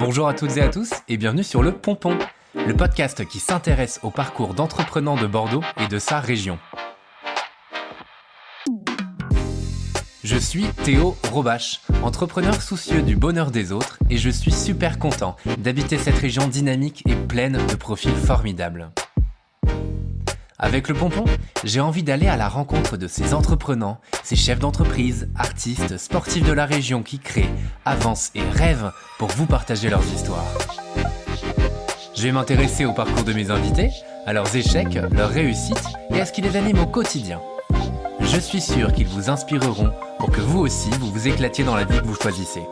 Bonjour à toutes et à tous et bienvenue sur Le Pompon, le podcast qui s'intéresse au parcours d'entrepreneurs de Bordeaux et de sa région. Je suis Théo Robache, entrepreneur soucieux du bonheur des autres et je suis super content d'habiter cette région dynamique et pleine de profils formidables. Avec Le Pompon, j'ai envie d'aller à la rencontre de ces entrepreneurs, ces chefs d'entreprise, artistes, sportifs de la région qui créent, avancent et rêvent pour vous partager leurs histoires. Je vais m'intéresser au parcours de mes invités, à leurs échecs, leurs réussites et à ce qui les anime au quotidien. Je suis sûr qu'ils vous inspireront pour que vous aussi vous vous éclatiez dans la vie que vous choisissez.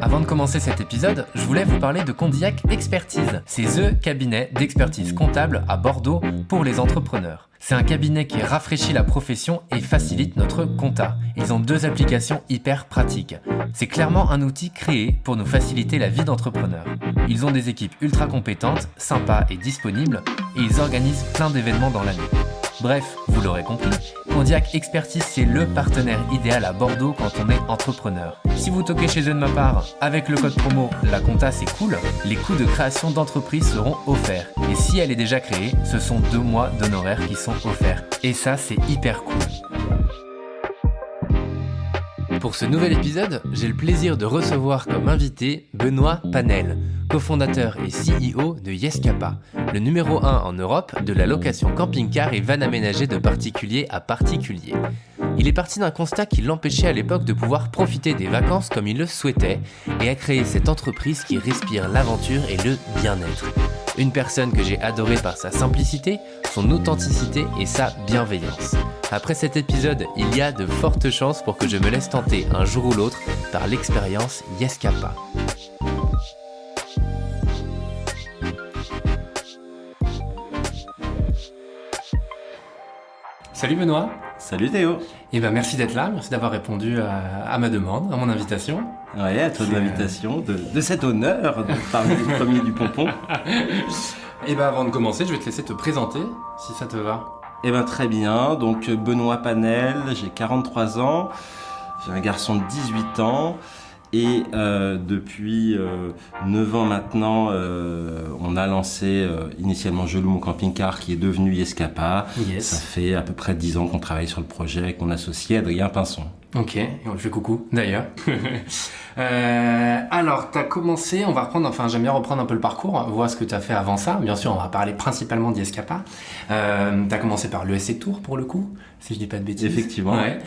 Avant de commencer cet épisode, je voulais vous parler de Condillac Expertise. C'est THE cabinet d'expertise comptable à Bordeaux pour les entrepreneurs. C'est un cabinet qui rafraîchit la profession et facilite notre compta. Ils ont 2 applications hyper pratiques. C'est clairement un outil créé pour nous faciliter la vie d'entrepreneurs. Ils ont des équipes ultra compétentes, sympas et disponibles, et ils organisent plein d'événements dans l'année. Bref, vous l'aurez compris, Condillac Expertise, c'est le partenaire idéal à Bordeaux quand on est entrepreneur. Si vous toquez chez eux de ma part, avec le code promo La Compta c'est cool, les coûts de création d'entreprise seront offerts. Et si elle est déjà créée, ce sont 2 mois d'honoraires qui sont offerts. Et ça, c'est hyper cool. Pour ce nouvel épisode, j'ai le plaisir de recevoir comme invité Benoît Panel, cofondateur et CEO de Yescapa, le numéro 1 en Europe de la location camping-car et van aménagé de particulier à particulier. Il est parti d'un constat qui l'empêchait à l'époque de pouvoir profiter des vacances comme il le souhaitait et a créé cette entreprise qui respire l'aventure et le bien-être. Une personne que j'ai adorée par sa simplicité, son authenticité et sa bienveillance. Après cet épisode, il y a de fortes chances pour que je me laisse tenter un jour ou l'autre par l'expérience Yescapa. Salut Benoît. Salut Théo. Merci d'être là, merci d'avoir répondu à ma demande, à mon invitation. Ouais, à toi de l'invitation, de cet honneur de parler du premier du Pompon. Avant de commencer, je vais te laisser te présenter, si ça te va. Très bien, donc Benoît Panel, j'ai 43 ans, j'ai un garçon de 18 ans. Et depuis 9 ans maintenant, on a lancé initialement Je loue mon camping-car qui est devenu Yescapa. Yes. Ça fait à peu près 10 ans qu'on travaille sur le projet avec mon associé Adrien Pinson. Ok, et on lui fait coucou d'ailleurs. Alors, t'as commencé, j'aime bien reprendre un peu le parcours, voir ce que t'as fait avant ça. Bien sûr, on va parler principalement d'Yescapa. T'as commencé par l'ESC Tour pour le coup, si je dis pas de bêtises. Effectivement. Ouais.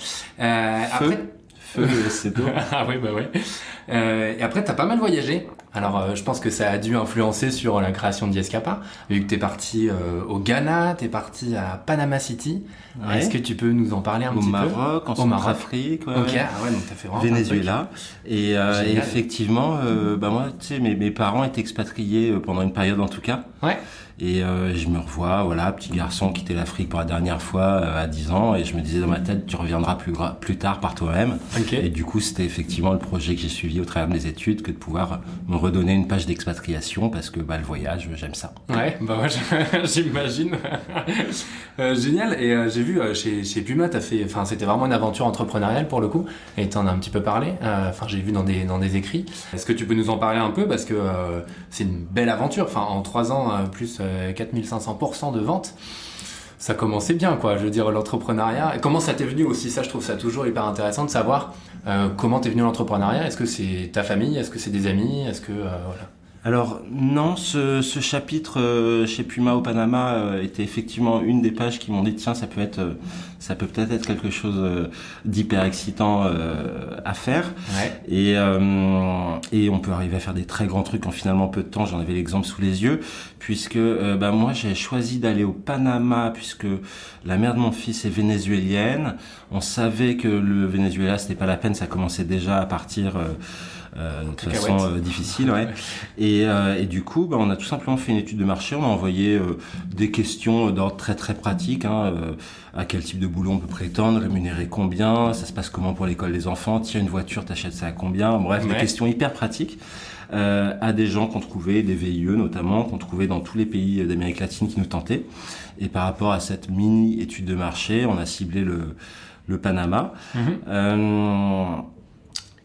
Feu l'ESC Tour. Ah oui, ouais. Et après, t'as pas mal voyagé. Alors, je pense que ça a dû influencer sur la création de Yescapa, vu que t'es parti au Ghana, t'es parti à Panama City. Ouais. Est-ce que tu peux nous en parler un petit peu ? Au Maroc, en Centrafrique. Ouais, ok, ouais. Ah ouais, donc t'as fait vraiment Venezuela. Et effectivement, moi, tu sais, mes parents étaient expatriés pendant une période en tout cas. Ouais. Et je me revois, petit garçon quitté l'Afrique pour la dernière fois à 10 ans, et je me disais dans ma tête, tu reviendras plus tard par toi-même. Okay. Et du coup, c'était effectivement le projet que j'ai suivi au travers de mes études, que de pouvoir me redonner une page d'expatriation, parce que le voyage, j'aime ça. Ouais, j'imagine. Génial. Et j'ai vu chez Puma, c'était vraiment une aventure entrepreneuriale pour le coup, et t'en as un petit peu parlé. J'ai vu dans des écrits. Est-ce que tu peux nous en parler un peu, parce que c'est une belle aventure. En 3 ans, plus 4500% de ventes. Ça commençait bien, quoi. Je veux dire, l'entrepreneuriat. Et comment ça t'est venu aussi ? Ça, je trouve ça toujours hyper intéressant de savoir comment t'es venu l'entrepreneuriat. Est-ce que c'est ta famille ? Est-ce que c'est des amis ? Est-ce que voilà. Alors non, ce chapitre chez Puma au Panama était effectivement une des pages qui m'ont dit tiens, ça peut peut-être être quelque chose d'hyper excitant à faire. Ouais. Et on peut arriver à faire des très grands trucs en finalement peu de temps. J'en avais l'exemple sous les yeux, puisque moi j'ai choisi d'aller au Panama puisque la mère de mon fils est vénézuélienne. On savait que le Venezuela c'était pas la peine, ça commençait déjà à partir de toute façon difficile. Ouais. Et du coup, on a tout simplement fait une étude de marché. On a envoyé des questions d'ordre très très pratique. À quel type de boulot on peut prétendre, rémunérer combien, ça se passe comment pour l'école des enfants, tiens une voiture, t'achètes ça à combien, bref, des questions hyper pratiques à des gens qu'on trouvait, des VIE notamment, qu'on trouvait dans tous les pays d'Amérique latine qui nous tentaient. Et par rapport à cette mini étude de marché, on a ciblé le Panama.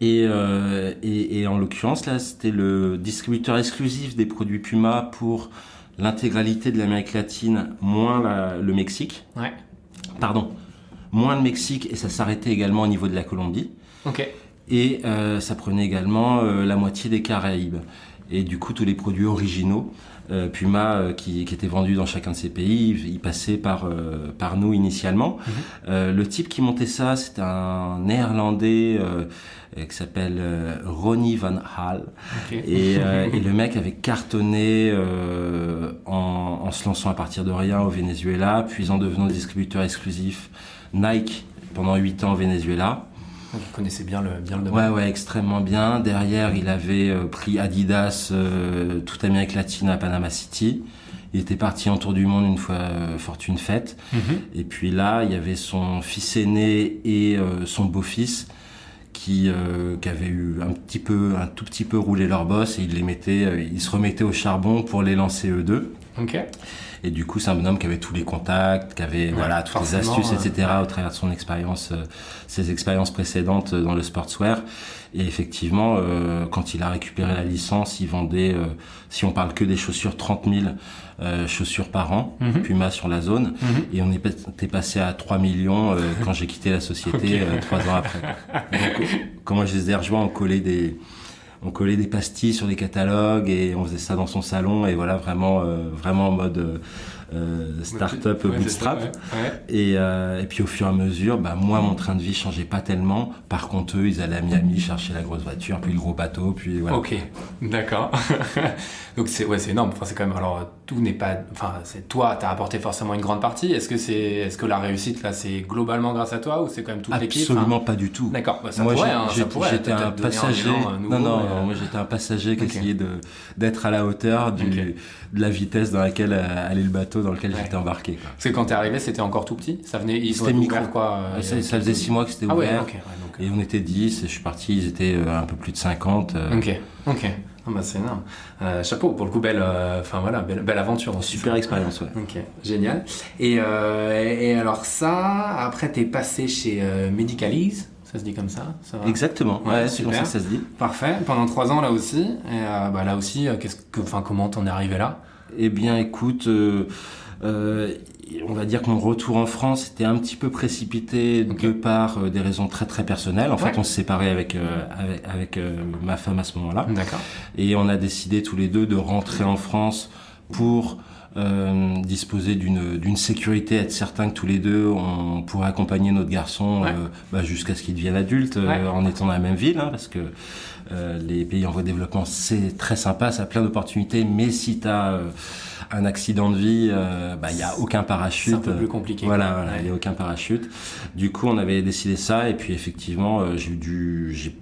Et en l'occurrence, là, c'était le distributeur exclusif des produits Puma pour l'intégralité de l'Amérique latine, moins le Mexique. Ouais. Pardon, moins le Mexique, et ça s'arrêtait également au niveau de la Colombie. Ok. Et ça prenait également la moitié des Caraïbes. Et du coup, tous les produits originaux, Puma, qui étaient vendus dans chacun de ces pays, ils passaient par nous initialement. Le type qui montait ça, c'était un Néerlandais qui s'appelle Ronnie Van Hal. Okay. Et le mec avait cartonné en se lançant à partir de rien au Venezuela, puis en devenant distributeur exclusif Nike pendant 8 ans au Venezuela. Donc, il connaissait bien le domaine. Ouais, extrêmement bien. Derrière, il avait pris Adidas, toute Amérique latine à Panama City. Il était parti en tour du monde une fois fortune faite. Et puis là, il y avait son fils aîné et son beau-fils qui avaient eu un tout petit peu roulé leur boss, et ils se remettaient au charbon pour les lancer eux deux. Ok. Et du coup, c'est un bonhomme qui avait tous les contacts, qui avait toutes les astuces, etc. au travers de son expérience, ses expériences précédentes dans le sportswear. Et effectivement, quand il a récupéré la licence, il vendait, si on parle que des chaussures, 30 000 chaussures par an, Puma sur la zone. Et on était passé à 3 millions quand j'ai quitté la société 3 ans après. Donc, comment je les ai rejoints, on collait des pastilles sur des catalogues et on faisait ça dans son salon, et voilà, vraiment en mode start-up bootstrap. Et puis au fur et à mesure, moi mon train de vie changeait pas tellement. Par contre, eux, ils allaient à Miami chercher la grosse voiture, puis le gros bateau, puis voilà. Ok, d'accord. Donc c'est énorme. Enfin, c'est quand même, alors tout n'est pas, enfin, c'est toi, t'as apporté forcément une grande partie. Est-ce que la réussite là, c'est globalement grâce à toi, ou c'est quand même toute l'équipe? Absolument pas du tout. D'accord. Ça moi, pourrait. J'étais un passager. Moi j'étais un passager qui essayait d'être à la hauteur de la vitesse dans laquelle allait le bateau dans lequel j'étais embarqué, quoi. Parce que quand t'es arrivé, c'était encore tout petit. C'était micro. Quoi. Ça faisait 6 mois que c'était ouvert. Et on était 10, et je suis parti, ils étaient un peu plus de 50. Ok. C'est énorme. Chapeau, pour le coup, belle aventure. Super expérience, ouais. Ok, génial. Et alors ça, après t'es passé chez Medicalise, ça se dit comme ça va? Exactement, c'est comme ça que ça se dit. Parfait, pendant 3 ans là aussi. Et là aussi, comment t'en es arrivé là? Eh bien écoute, on va dire que mon retour en France était un petit peu précipité de par des raisons très très personnelles. En fait, on s'est séparés avec ma femme à ce moment-là. D'accord. Et on a décidé tous les deux de rentrer en France pour disposer d'une sécurité, être certain que tous les deux on pourrait accompagner notre garçon jusqu'à ce qu'il devienne adulte, en étant dans la même ville, parce que les pays en voie de développement, c'est très sympa, ça a plein d'opportunités, mais si tu as un accident de vie, il n'y a aucun parachute. C'est un peu plus compliqué. Voilà, il n'y a aucun parachute. Du coup, on avait décidé ça, et puis effectivement, j'ai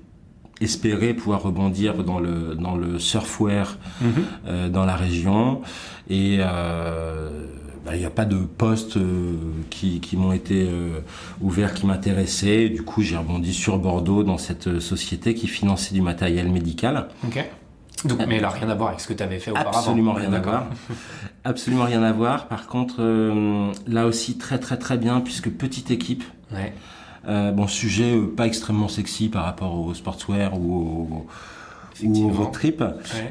espéré pouvoir rebondir dans le surfwear dans la région. Et il n'y a pas de postes qui m'ont été ouverts, qui m'intéressaient. Du coup, j'ai rebondi sur Bordeaux dans cette société qui finançait du matériel médical. Ok. Donc, mais elle n'a rien à voir avec ce que tu avais fait auparavant. Absolument rien à voir. Absolument rien à voir. Par contre, là aussi, très très très bien, puisque petite équipe. Ouais. Sujet pas extrêmement sexy par rapport au sportswear ou au road trip,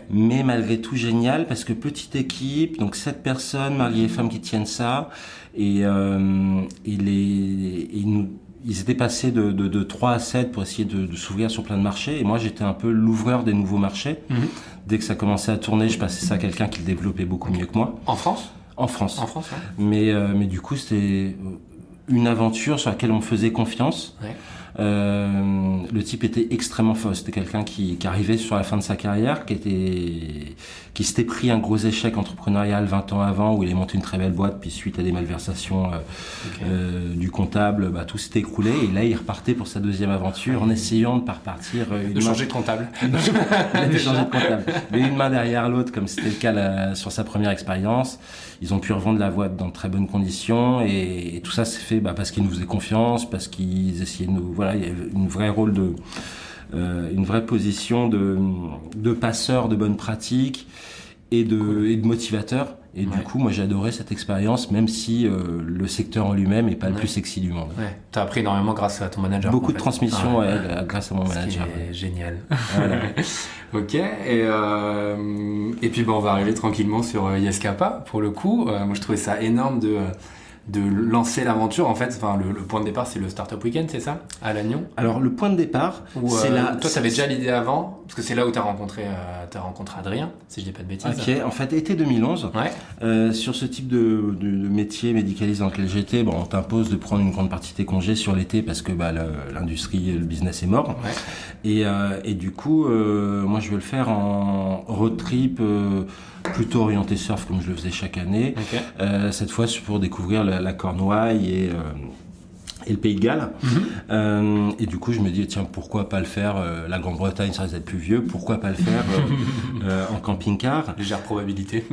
mais malgré tout génial, parce que petite équipe, donc 7 personnes, mariés et femmes qui tiennent ça, et ils étaient passés de 3 à 7 pour essayer de s'ouvrir sur plein de marchés, et moi j'étais un peu l'ouvreur des nouveaux marchés. Dès que ça commençait à tourner, je passais ça à quelqu'un qui le développait beaucoup mieux que moi. En France ? En France. En France, Mais du coup, c'était une aventure sur laquelle on me faisait confiance. Le type était extrêmement fort. C'était quelqu'un qui arrivait sur la fin de sa carrière, qui s'était pris un gros échec entrepreneurial 20 ans avant, où il a monté une très belle boîte, puis suite à des malversations du comptable, tout s'était écroulé. Et là, il repartait pour sa deuxième aventure en essayant de ne pas repartir. De changer de comptable. Il a changé de comptable. Mais une main derrière l'autre, comme c'était le cas sur sa première expérience. Ils ont pu revendre la boîte dans de très bonnes conditions et tout ça s'est fait parce qu'ils nous faisaient confiance, parce qu'ils essayaient de nous... Voilà, il y avait une vraie rôle une vraie position de passeur de bonnes pratiques et de motivateur. Et du coup, moi, j'ai adoré cette expérience, même si le secteur en lui-même n'est pas le plus sexy du monde. Ouais. Tu as appris énormément grâce à ton manager. Beaucoup de transmission grâce à mon manager. C'est génial. Voilà. Ok. Et puis, on va arriver tranquillement sur Yescapa. Pour le coup, moi, je trouvais ça énorme de lancer l'aventure. En fait, le point de départ, c'est le Startup Weekend, c'est ça, à Lannion? Alors, le point de départ, c'est là... Toi, tu avais déjà l'idée avant, parce que c'est là où tu as rencontré Adrien, si je dis pas de bêtises. Ok, en fait, été 2011, sur ce type de métier médicalisé dans lequel j'étais, on t'impose de prendre une grande partie de tes congés sur l'été parce que l'industrie, le business est mort. Ouais. Et du coup, moi, je veux le faire en road trip plutôt orienté surf, comme je le faisais chaque année. Okay. Cette fois, pour découvrir la Cornouaille et le Pays de Galles. Et du coup, je me dis, tiens, pourquoi pas le faire la Grande-Bretagne, ça risque d'être plus vieux, pourquoi pas le faire en camping-car. Légère probabilité.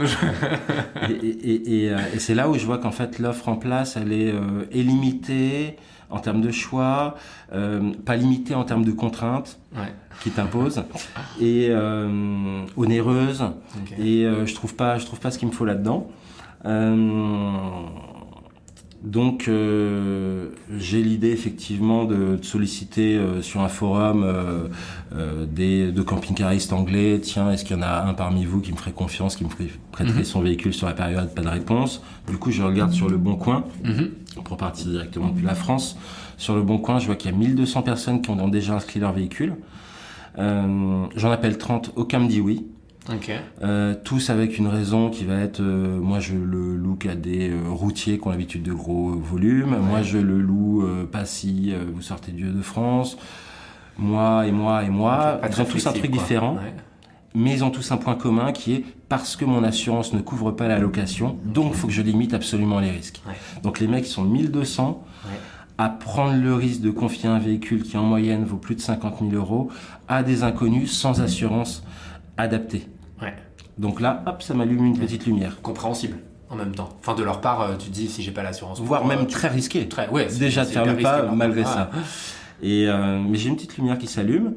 et c'est là où je vois qu'en fait, l'offre en place, elle est limitée en termes de choix, pas limitée en termes de contraintes qui t'imposent, et onéreuse. Okay. Et je trouve pas ce qu'il me faut là-dedans. Donc j'ai l'idée effectivement de solliciter sur un forum de camping-caristes anglais. Tiens, est-ce qu'il y en a un parmi vous qui me ferait confiance, qui me prêterait son véhicule sur la période? Pas de réponse. Du coup, je regarde sur Le Bon Coin, pour partir directement depuis la France. Sur Le Bon Coin, je vois qu'il y a 1200 personnes qui ont déjà inscrit leur véhicule. J'en appelle 30, aucun me dit oui. Okay. Tous avec une raison qui va être moi je le loue à des routiers qui ont l'habitude de gros volumes, moi je le loue pas si vous sortez du Hauts-de-France, moi. Ils ont tous un truc différent, mais ils ont tous un point commun qui est parce que mon assurance ne couvre pas la location, donc il faut que je limite absolument les risques. Donc les mecs ils sont 1200 à prendre le risque de confier un véhicule qui en moyenne vaut plus de 50 000 € à des inconnus sans assurance adapté. Donc là, hop, ça m'allume une petite lumière. Compréhensible en même temps. Enfin, de leur part, tu te dis si j'ai pas l'assurance. Voire même très risqué. Déjà de faire le pas malgré ça. Et mais j'ai une petite lumière qui s'allume.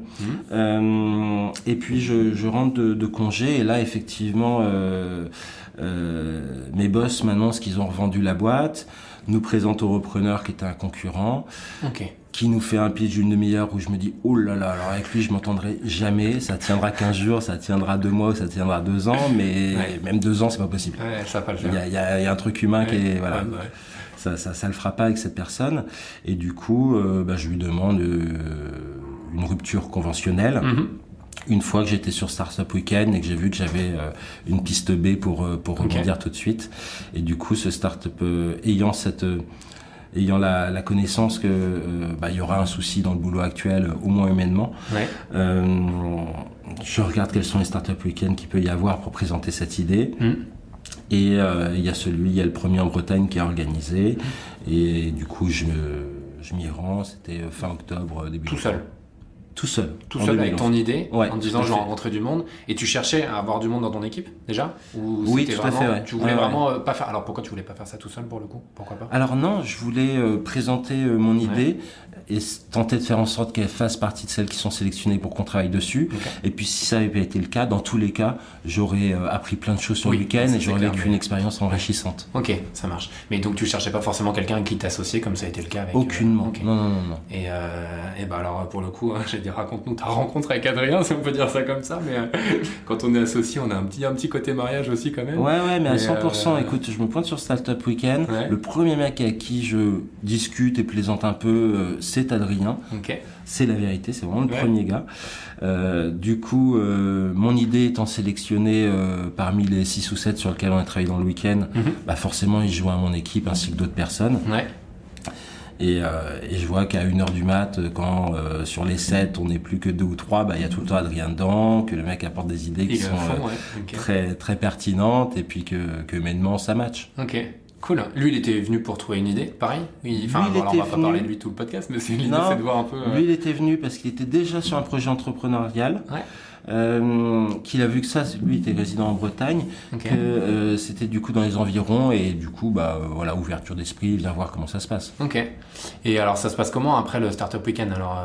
Et puis je rentre de congé et là effectivement mes boss m'annoncent qu'ils ont revendu la boîte, nous présentent au repreneur qui était un concurrent. Qui nous fait un pitch d'une demi-heure où je me dis oh là là, alors avec lui je m'entendrai jamais, ça tiendra 15 jours, ça tiendra 2 mois, ça tiendra 2 ans, mais même 2 ans c'est pas possible. Ça va pas le faire. Il y a un truc humain qui est voilà. Ça le fera pas avec cette personne et du coup je lui demande une rupture conventionnelle. Une fois que j'étais sur Startup Weekend et que j'ai vu que j'avais une piste B pour rebondir tout de suite, et du coup ce startup ayant la connaissance que y aura un souci dans le boulot actuel, au moins humainement, je regarde quels sont les Startup Weekend qu'il peut y avoir pour présenter cette idée. Et il y a le premier en Bretagne qui est organisé, et du coup je m'y rends, c'était fin octobre, début tout seul. Tout seul avec ton idée, en disant je vais rencontrer du monde. Et tu cherchais à avoir du monde dans ton équipe déjà? Ou oui, tout à fait. Tu voulais vraiment pas faire. Alors pourquoi tu voulais pas faire ça tout seul pour le coup? Pourquoi pas? Alors non, je voulais présenter mon idée et tenter de faire en sorte qu'elle fasse partie de celles qui sont sélectionnées pour qu'on travaille dessus. Et puis si ça n'avait pas été le cas, dans tous les cas, j'aurais appris plein de choses sur le week-end et j'aurais vécu une expérience enrichissante. Ok, ça marche. Mais donc tu cherchais pas forcément quelqu'un avec qui t'associer comme ça a été le cas avec... Aucunement. Non. Et alors pour le coup, j'ai dit raconte-nous ta rencontre avec Adrien, si on peut dire ça comme ça, mais quand on est associé, on a un petit côté mariage aussi quand même. Ouais, mais à 100%. Écoute, je me pointe sur Startup Weekend. Le premier mec avec qui je discute et plaisante un peu, c'est Adrien. C'est la vérité, c'est vraiment le premier gars. Du coup, mon idée étant sélectionnée parmi les 6 ou 7 sur lesquels on a travaillé dans le week-end, forcément, il joue à mon équipe ainsi que d'autres personnes. Et je vois qu'à 1h du mat, quand sur les 7, on n'est plus que 2 ou 3, il y a tout le temps Adrien dedans, que le mec apporte des idées qui sont très, très pertinentes, et puis que humainement, ça match. Ok. Cool. Lui, il était venu pour trouver une idée, pareil. On va pas parler de lui tout le podcast, mais l'idée, c'est de voir un peu. Lui, il était venu parce qu'il était déjà sur un projet entrepreneurial. Ouais. Qu'il a vu que ça, lui était résident en Bretagne, que c'était du coup dans les environs, et du coup ouverture d'esprit, viens voir comment ça se passe. Ok. Et alors ça se passe comment après le Startup Weekend? Alors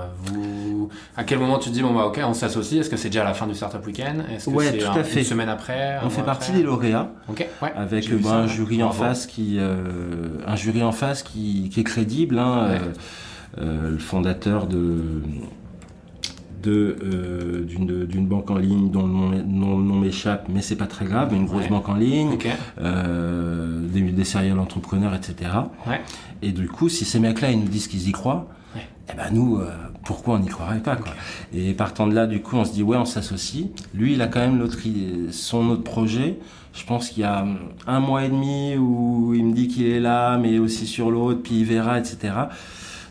à quel moment tu te dis on s'associe? Est-ce que c'est déjà à la fin du Startup Weekend? Est-ce que c'est tout à fait. Une semaine après? On fait partie des lauréats, avec un jury en face qui est crédible, le fondateur d'une banque en ligne dont le nom m'échappe, mais c'est pas très grave, mais une grosse banque en ligne, des serial entrepreneurs, etc. Ouais. Et du coup, si ces mecs-là ils nous disent qu'ils y croient, nous, pourquoi on n'y croirait pas, quoi. Et partant de là, du coup, on se dit on s'associe. Lui, il a quand même son autre projet. Je pense qu'il y a 1 mois et demi où il me dit qu'il est là, mais aussi sur l'autre, puis il verra, etc.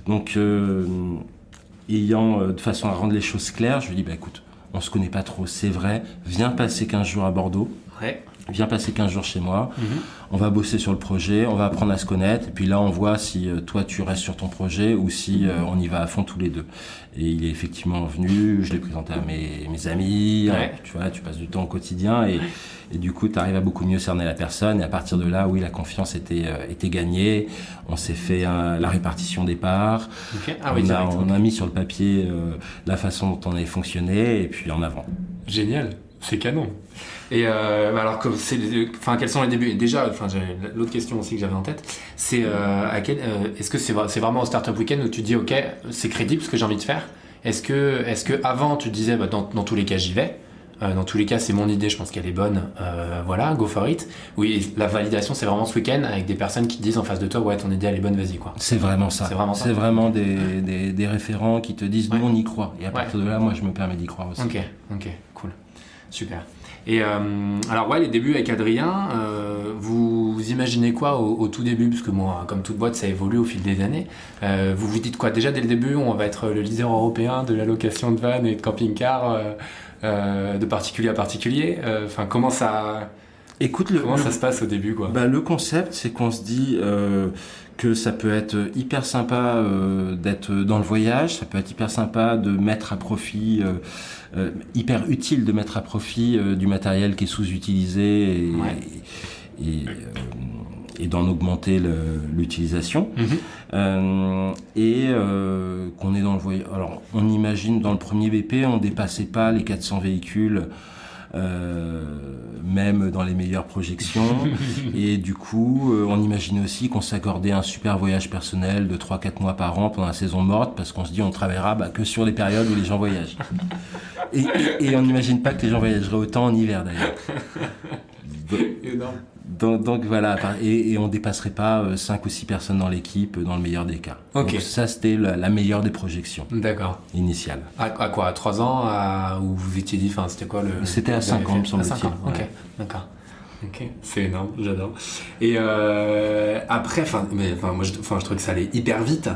Donc de façon à rendre les choses claires, je lui dis écoute, on se connaît pas trop, c'est vrai, viens passer 15 jours à Bordeaux, viens passer 15 jours chez moi, on va bosser sur le projet, on va apprendre à se connaître, et puis là on voit si toi tu restes sur ton projet ou si on y va à fond tous les deux. Et il est effectivement venu, je l'ai présenté à mes amis, tu vois, tu passes du temps au quotidien, et du coup tu arrives à beaucoup mieux cerner la personne, et à partir de là, oui, la confiance était gagnée, on s'est fait la répartition des parts, on a mis sur le papier la façon dont on avait fonctionné, et puis en avant. Génial, c'est canon. Et alors, quels sont les débuts? Déjà, l'autre question aussi que j'avais en tête, c'est est-ce que c'est vraiment au Startup Weekend où tu dis ok, c'est crédible ce que j'ai envie de faire? Est-ce que avant tu te disais dans tous les cas j'y vais? Dans tous les cas, c'est mon idée, je pense qu'elle est bonne. Go for it. Oui, la validation, c'est vraiment ce week-end avec des personnes qui te disent en face de toi, ouais, ton idée, elle est bonne, vas-y, quoi. C'est vraiment ça. C'est vraiment des référents qui te disent, nous, on y croit. Et à partir de là, moi, je me permets d'y croire aussi. Ok, cool. Super. Et alors, les débuts avec Adrien, vous imaginez quoi au tout début? Parce que moi, comme toute boîte, ça évolue au fil des années. Vous vous dites quoi? Déjà, dès le début, on va être le leader européen de la location de vannes et de camping-cars de particulier à particulier. Comment ça se passe au début, quoi? Le concept, c'est qu'on se dit que ça peut être hyper sympa d'être dans le voyage, ça peut être hyper sympa de mettre à profit, hyper utile de mettre à profit du matériel qui est sous-utilisé et d'en augmenter l'utilisation. Qu'on est dans le voyage. Alors, on imagine dans le premier BP, on dépassait pas les 400 véhicules, même dans les meilleures projections. Et du coup, on imagine aussi qu'on s'accordait un super voyage personnel de 3-4 mois par an pendant la saison morte, parce qu'on se dit on ne travaillera que sur les périodes où les gens voyagent. Et on n'imagine pas que les gens voyageraient autant en hiver, d'ailleurs. Énorme. Donc voilà, et on dépasserait pas 5 ou 6 personnes dans l'équipe dans le meilleur des cas. Okay. Donc ça, c'était la meilleure des projections. D'accord. Initiales. À quoi? À 3 ans où vous étiez dit, c'était quoi le... C'était à 5 ans, me semble-t-il. À 5 ans, ok, d'accord. Ok, c'est énorme, j'adore. Et après, moi je trouvais que ça allait hyper vite.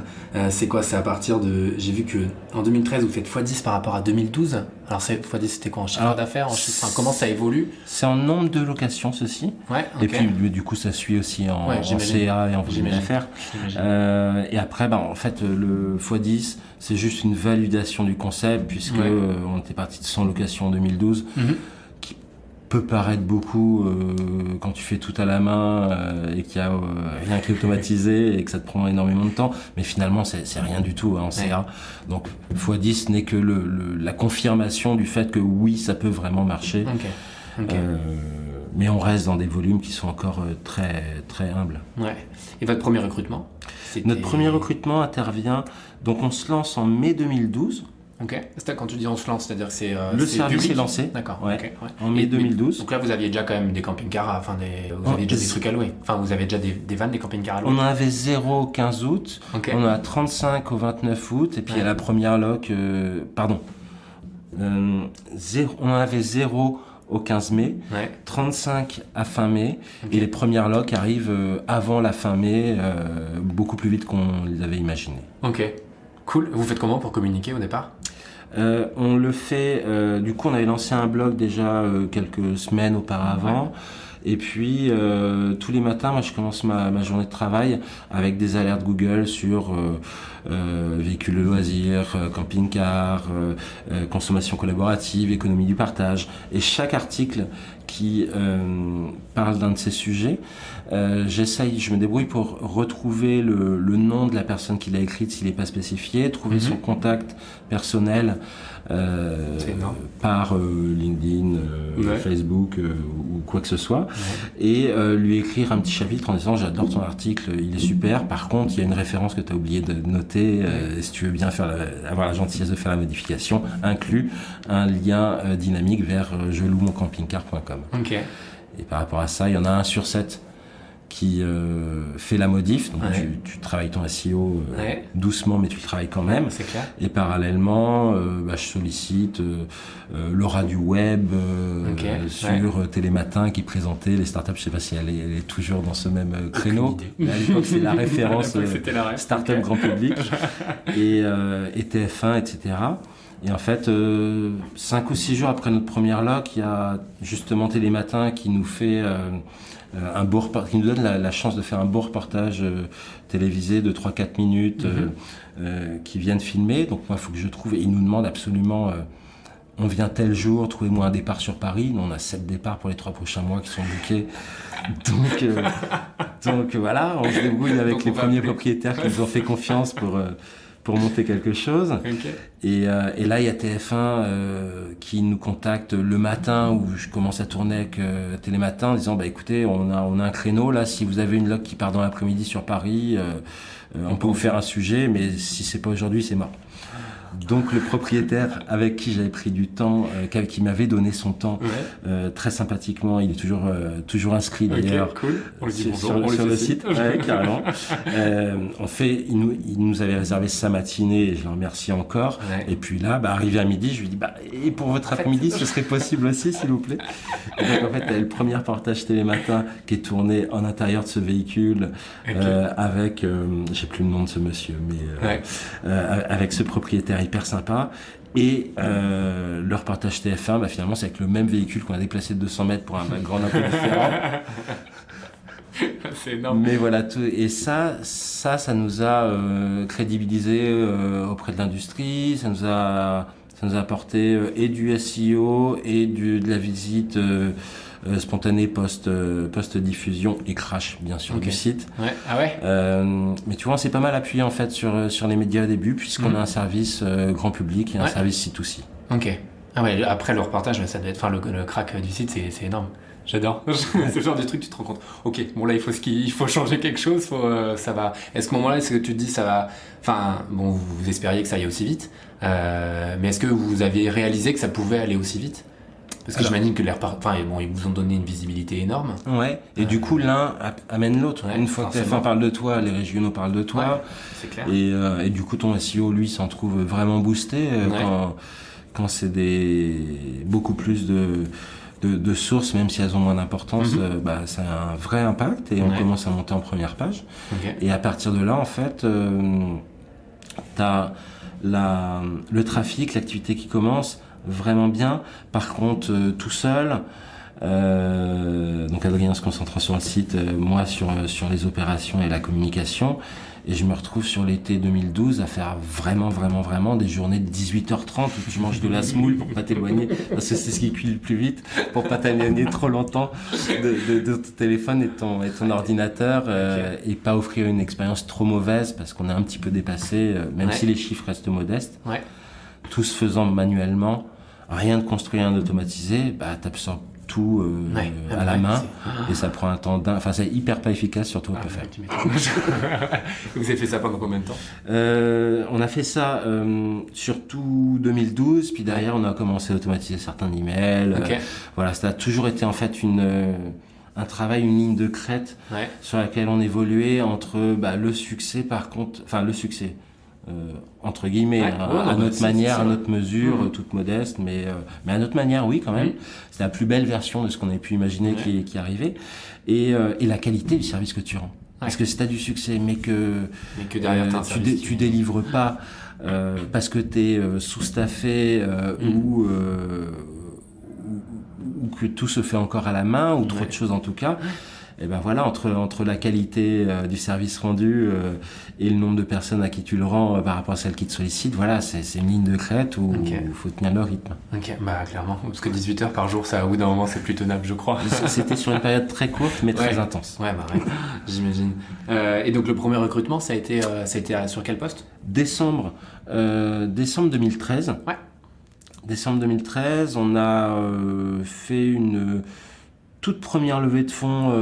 C'est quoi? C'est à partir de... J'ai vu que en 2013, vous faites x10 par rapport à 2012. Alors x10, c'était quoi? En chiffre d'affaires? Comment ça évolue? C'est en nombre de locations, ceci. Ouais, okay. Et puis, du coup, ça suit aussi en CA et en volume d'affaires. Et après, en fait, le x10, c'est juste une validation du concept, puisque on était parti de 100 locations en 2012. Peut paraître beaucoup quand tu fais tout à la main et qu'il n'y a rien qui est automatisé et que ça te prend énormément de temps, mais finalement c'est rien du tout en CA. Donc x10 n'est que la confirmation du fait que oui, ça peut vraiment marcher. Mais on reste dans des volumes qui sont encore très, très humbles. Ouais. Et votre premier recrutement? Notre premier recrutement intervient, donc on se lance en mai 2012. Ok. Quand tu dis on se lance, c'est-à-dire que c'est le service public. Est lancé. D'accord. Ouais. Okay, ouais. En mai 2012. Donc là, vous aviez déjà quand même des camping-cars, vous aviez déjà des trucs à louer. Enfin, vous avez déjà des vannes, des camping-cars à louer. On en avait 0 au 15 août. On en a 35 au 29 août. Et puis à la première loc, on en avait 0 au 15 mai, 35 à fin mai, et les premières locs arrivent avant la fin mai, beaucoup plus vite qu'on les avait imaginé. Ok, cool. Vous faites comment pour communiquer au départ ? On le fait, du coup on avait lancé un blog déjà quelques semaines auparavant. Et puis, tous les matins, moi, je commence ma journée de travail avec des alertes Google sur véhicules de loisirs, camping-car, consommation collaborative, économie du partage. Et chaque article qui parle d'un de ces sujets, je me débrouille pour retrouver le nom de la personne qui l'a écrite s'il n'est pas spécifié, trouver son contact personnel par LinkedIn, Facebook ou quoi que ce soit, et lui écrire un petit chapitre en disant j'adore ton article, il est super, par contre il y a une référence que tu as oublié de noter, si tu veux bien avoir la gentillesse de faire la modification, inclus un lien dynamique vers jelouemoncampingcar.com. Et par rapport à ça, il y en a 1 sur 7 qui fait la modif, donc tu travailles ton SEO doucement, mais tu le travailles quand même. C'est clair. Et parallèlement, je sollicite Laura du Web sur Télématin qui présentait les startups. Je ne sais pas si elle est toujours dans ce même créneau. Mais à l'époque, c'est la référence startup grand public et TF1, etc. Et en fait, 5 ou 6 jours après notre première loc, il y a justement Télématin qui nous fait qui nous donne la chance de faire un beau reportage télévisé de 3-4 minutes qui viennent filmer. Donc moi, il faut que je trouve, et ils nous demandent absolument, on vient tel jour, trouvez-moi un départ sur Paris. Nous, on a 7 départs pour les 3 prochains mois qui sont bookés. Donc voilà, on se débrouille avec les premiers propriétaires qui nous ont fait confiance pour monter quelque chose. Et là, il y a TF1 qui nous contacte le matin où je commence à tourner avec Télématin en disant écoutez, on a un créneau là, si vous avez une loc qui part dans l'après-midi sur Paris, on peut vous faire un sujet, mais si c'est pas aujourd'hui, c'est mort. Donc le propriétaire avec qui j'avais pris du temps, qui m'avait donné son temps, très sympathiquement, il est toujours inscrit d'ailleurs cool. On lui dit bonjour, sur le site, carrément. Il nous avait réservé sa matinée, et je le remercie encore. Et puis là, arrivé à midi, je lui dis et pour votre après-midi, ce serait possible aussi, s'il vous plaît. Et donc en fait, il y a le premier reportage Télématin qui est tourné en intérieur de ce véhicule avec, j'ai plus le nom de ce monsieur, mais avec ce propriétaire hyper sympa. Et le reportage TF1, finalement, c'est avec le même véhicule qu'on a déplacé de 200 mètres pour un background un peu différent. C'est énorme. Mais voilà, et ça nous a crédibilisé auprès de l'industrie, ça nous a apporté et du SEO et de la visite spontanée post-diffusion et crash, bien sûr, du site. Mais tu vois, on s'est pas mal appuyé en fait sur les médias au début, puisqu'on a un service grand public et un service C2C. Ok. Après le reportage, ça doit être, le crack du site, c'est énorme. J'adore. C'est le genre de truc, tu te rends compte. Ok, bon là, il faut changer quelque chose. Ça va. Est-ce que moment-là, est-ce que tu te dis ça va. Vous espériez que ça aille aussi vite, mais est-ce que vous avez réalisé que ça pouvait aller aussi vite ? Parce que j'imagine que ils vous ont donné une visibilité énorme. Ouais. Et du coup, l'un amène l'autre. Une fois que TF1 parle de toi, les régionaux parlent de toi. C'est clair. Et du coup, ton SEO, lui, s'en trouve vraiment boosté quand c'est beaucoup plus de sources, même si elles ont moins d'importance, ça a un vrai impact et on commence à monter en première page. Et à partir de là, en fait, t'as le trafic, l'activité qui commence vraiment bien. Par contre, tout seul, donc Adrien se concentrant sur le site, moi sur les opérations et la communication. Et je me retrouve sur l'été 2012 à faire vraiment des journées de 18h30 où tu manges de la semoule pour pas t'éloigner, parce que c'est ce qui cuit le plus vite, pour pas t'éloigner trop longtemps de ton téléphone et ton ordinateur, et pas offrir une expérience trop mauvaise, parce qu'on est un petit peu dépassé, même si les chiffres restent modestes. Tout se faisant manuellement, rien de construit, rien d'automatisé, t'absorbes tout à la main, et ça prend un temps c'est hyper pas efficace, surtout à pas faire. Vous avez fait ça pendant combien de temps ? On a fait ça surtout 2012, puis derrière on a commencé à automatiser certains emails. Ça a toujours été en fait un travail, une ligne de crête sur laquelle on évoluait entre le succès, par contre, le succès. entre guillemets, à notre manière, à notre mesure, toute modeste, mais à notre manière, oui, quand même. C'est la plus belle version de ce qu'on avait pu imaginer qui arrivait. Et la qualité du service que tu rends. Parce que si tu as du succès, mais que derrière tu délivres pas parce que tu es sous-staffé ou que tout se fait encore à la main, ou trop de choses en tout cas, et ben voilà, entre la qualité du service rendu et le nombre de personnes à qui tu le rends par rapport à celles qui te sollicitent, voilà, c'est une ligne de crête où il faut tenir le rythme. Ok, bah clairement, parce que 18 heures par jour, ça, au bout d'un moment, c'est plus tenable, je crois. C'était sur une période très courte, mais très intense. Ouais, bah ouais, j'imagine. Et donc le premier recrutement, ça a été sur quel poste ? Décembre 2013. Ouais. Décembre 2013, on a fait une toute première levée de fonds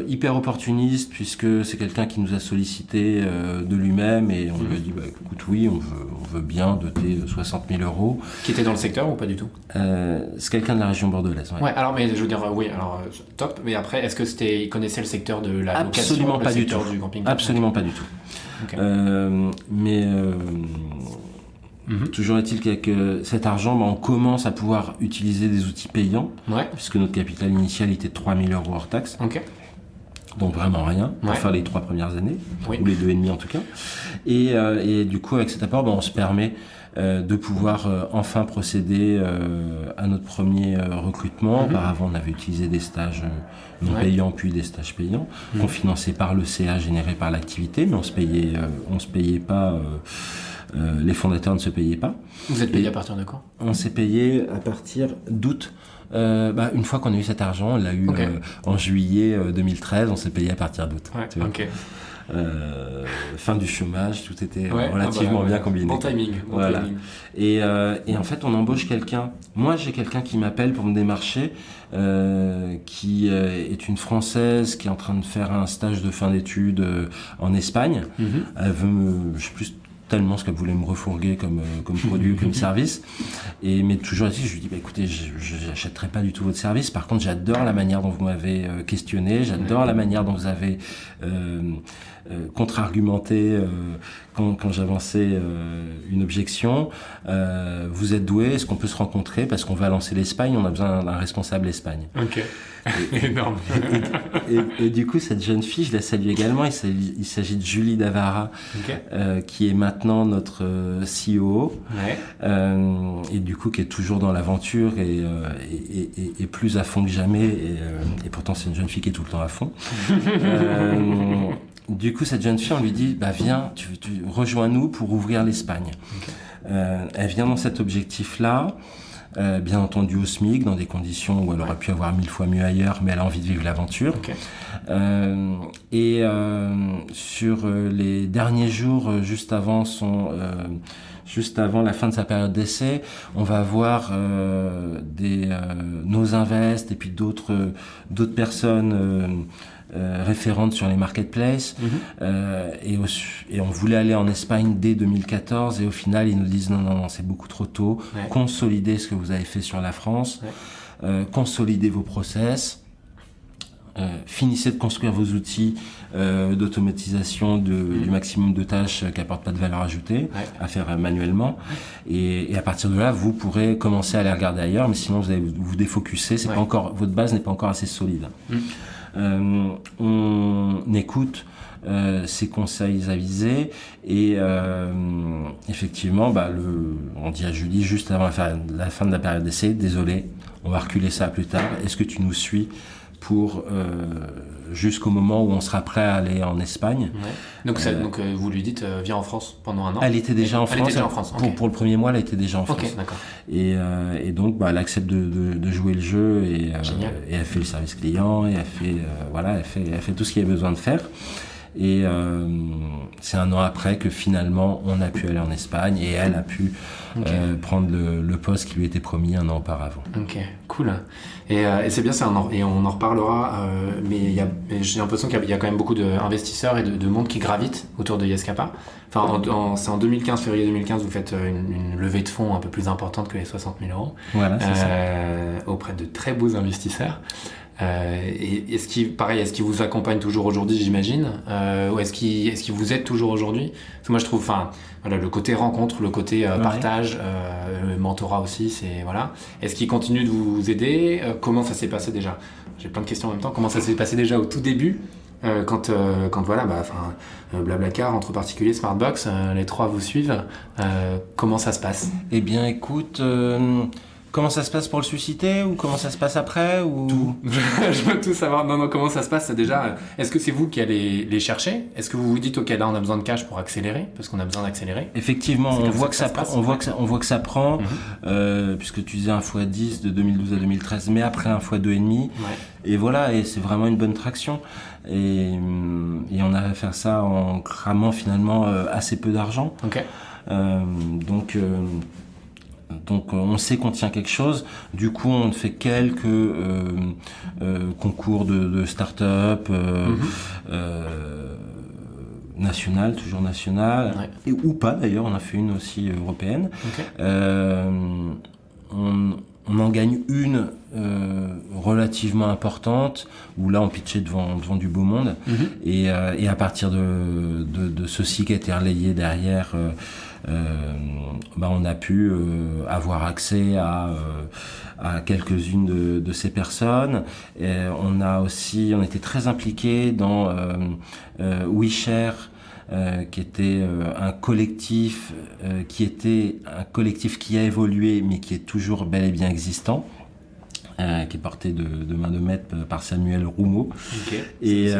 hyper opportuniste, puisque c'est quelqu'un qui nous a sollicité de lui-même et on lui a dit écoute, oui, on veut bien doter 60 000 euros. Qui était dans le secteur ou pas du tout ? C'est quelqu'un de la région bordelaise. Ouais, alors, mais je veux dire, oui, alors top, mais après, est-ce que il connaissait le secteur de la location ? Absolument pas du tout. Du camping ? Absolument pas du tout. Okay. Toujours est-il qu'avec cet argent, on commence à pouvoir utiliser des outils payants, puisque notre capital initial était 3 000 euros hors taxe. Okay. Donc vraiment rien, pour faire les 3 premières années, ou les 2,5 en tout cas. Et du coup, avec cet apport, on se permet de pouvoir enfin procéder à notre premier recrutement. Auparavant, on avait utilisé des stages non payants, puis des stages payants, financés par le CA généré par l'activité, mais on se payait pas... les fondateurs ne se payaient pas. Vous êtes payé à partir de quand ? On s'est payé à partir d'août. Une fois qu'on a eu cet argent, on l'a eu en juillet 2013, on s'est payé à partir d'août. Fin du chômage, tout était relativement bien combiné. Bon timing. Timing. Et en fait, on embauche quelqu'un. Moi, j'ai quelqu'un qui m'appelle pour me démarcher, qui est une Française qui est en train de faire un stage de fin d'études en Espagne. Elle veut je sais plus tellement ce qu'elle voulait me refourguer comme produit, comme service. Mais toujours ici, je lui dis, écoutez, je n'achèterai pas du tout votre service. Par contre, j'adore la manière dont vous m'avez questionné. J'adore la manière dont vous avez contre-argumenté quand j'avançais une objection. Vous êtes doué, est-ce qu'on peut se rencontrer ? Parce qu'on va lancer l'Espagne, on a besoin d'un responsable Espagne. Ok. Énorme. Et du coup, cette jeune fille, je la salue également. Il s'agit de Julie Davara, qui est maintenant notre CEO, et du coup qui est toujours dans l'aventure et plus à fond que jamais. Et pourtant, c'est une jeune fille qui est tout le temps à fond. Du coup, cette jeune fille, on lui dit, viens, tu rejoins-nous pour ouvrir l'Espagne. Elle vient dans cet objectif-là. Bien entendu au SMIC, dans des conditions où elle aurait pu avoir 1000 fois mieux ailleurs, mais elle a envie de vivre l'aventure. Sur les derniers jours, juste avant la fin de sa période d'essai, on va voir nos invests et puis d'autres personnes référentes sur les marketplaces, et on voulait aller en Espagne dès 2014, et au final ils nous disent non, c'est beaucoup trop tôt, consolidez ce que vous avez fait sur la France, consolidez vos process, finissez de construire vos outils d'automatisation du maximum de tâches qui n'apportent pas de valeur ajoutée à faire manuellement, et à partir de là vous pourrez commencer à aller regarder ailleurs, mais sinon vous allez vous défocuser, votre base n'est pas encore assez solide. On écoute ces conseils avisés, et effectivement on dit à Julie juste avant la fin de la période d'essai, désolé, on va reculer ça plus tard, est-ce que tu nous suis pour jusqu'au moment où on sera prêt à aller en Espagne. Donc vous lui dites viens en France pendant un an. Elle était déjà en France. Pour le premier mois, elle était déjà en France. D'accord. Et donc elle accepte de jouer le jeu, et elle fait le service client, et elle fait tout ce qu'il y a besoin de faire. Et c'est un an après que finalement on a pu aller en Espagne, et elle a pu prendre le poste qui lui était promis un an auparavant. Ok, cool. Et c'est bien, et on en reparlera, mais j'ai l'impression qu'il y a quand même beaucoup d'investisseurs et de monde qui gravitent autour de Yescapa. c'est en 2015, février 2015, vous faites une levée de fonds un peu plus importante que les 60 000 euros. Voilà, c'est ça. Auprès de très beaux investisseurs. Et est-ce qu'ils vous accompagnent toujours aujourd'hui, j'imagine, ou est-ce qu'ils vous aident toujours aujourd'hui? Parce que moi, je trouve, le côté rencontre, le côté partage, le mentorat aussi, c'est voilà. Est-ce qu'ils continuent de vous aider? Comment ça s'est passé déjà? J'ai plein de questions en même temps. Comment ça s'est passé déjà au tout début? Quand Blablacar, entre particuliers, Smartbox, les trois vous suivent. Comment ça se passe? Eh bien, écoute, comment ça se passe pour le susciter ou comment ça se passe après ou... Tout. Je veux tout savoir. Non, comment ça se passe déjà? Est-ce que c'est vous qui allez les chercher? Est-ce que vous vous dites, ok, là on a besoin de cash pour accélérer, parce qu'on a besoin d'accélérer? Effectivement, on voit que ça prend, puisque tu disais 1 x 10 de 2012 à 2013, mais après 1 x 2,5. Ouais. Et voilà, et c'est vraiment une bonne traction. Et on a fait ça en cramant finalement assez peu d'argent. Ok. Donc on sait qu'on tient quelque chose. Du coup, on fait quelques concours de start-up nationales, toujours nationales, ouais. ou pas d'ailleurs. On a fait une aussi européenne. Okay. On en gagne une relativement importante, où là on pitchait devant du beau monde. Et à partir de ceci qui a été relayé derrière, on a pu avoir accès à quelques-unes de ces personnes. Et on était très impliqués dans WeShare, qui était un collectif qui a évolué mais qui est toujours bel et bien existant, qui est porté de main de maître par Samuel Roumeau. Okay. Et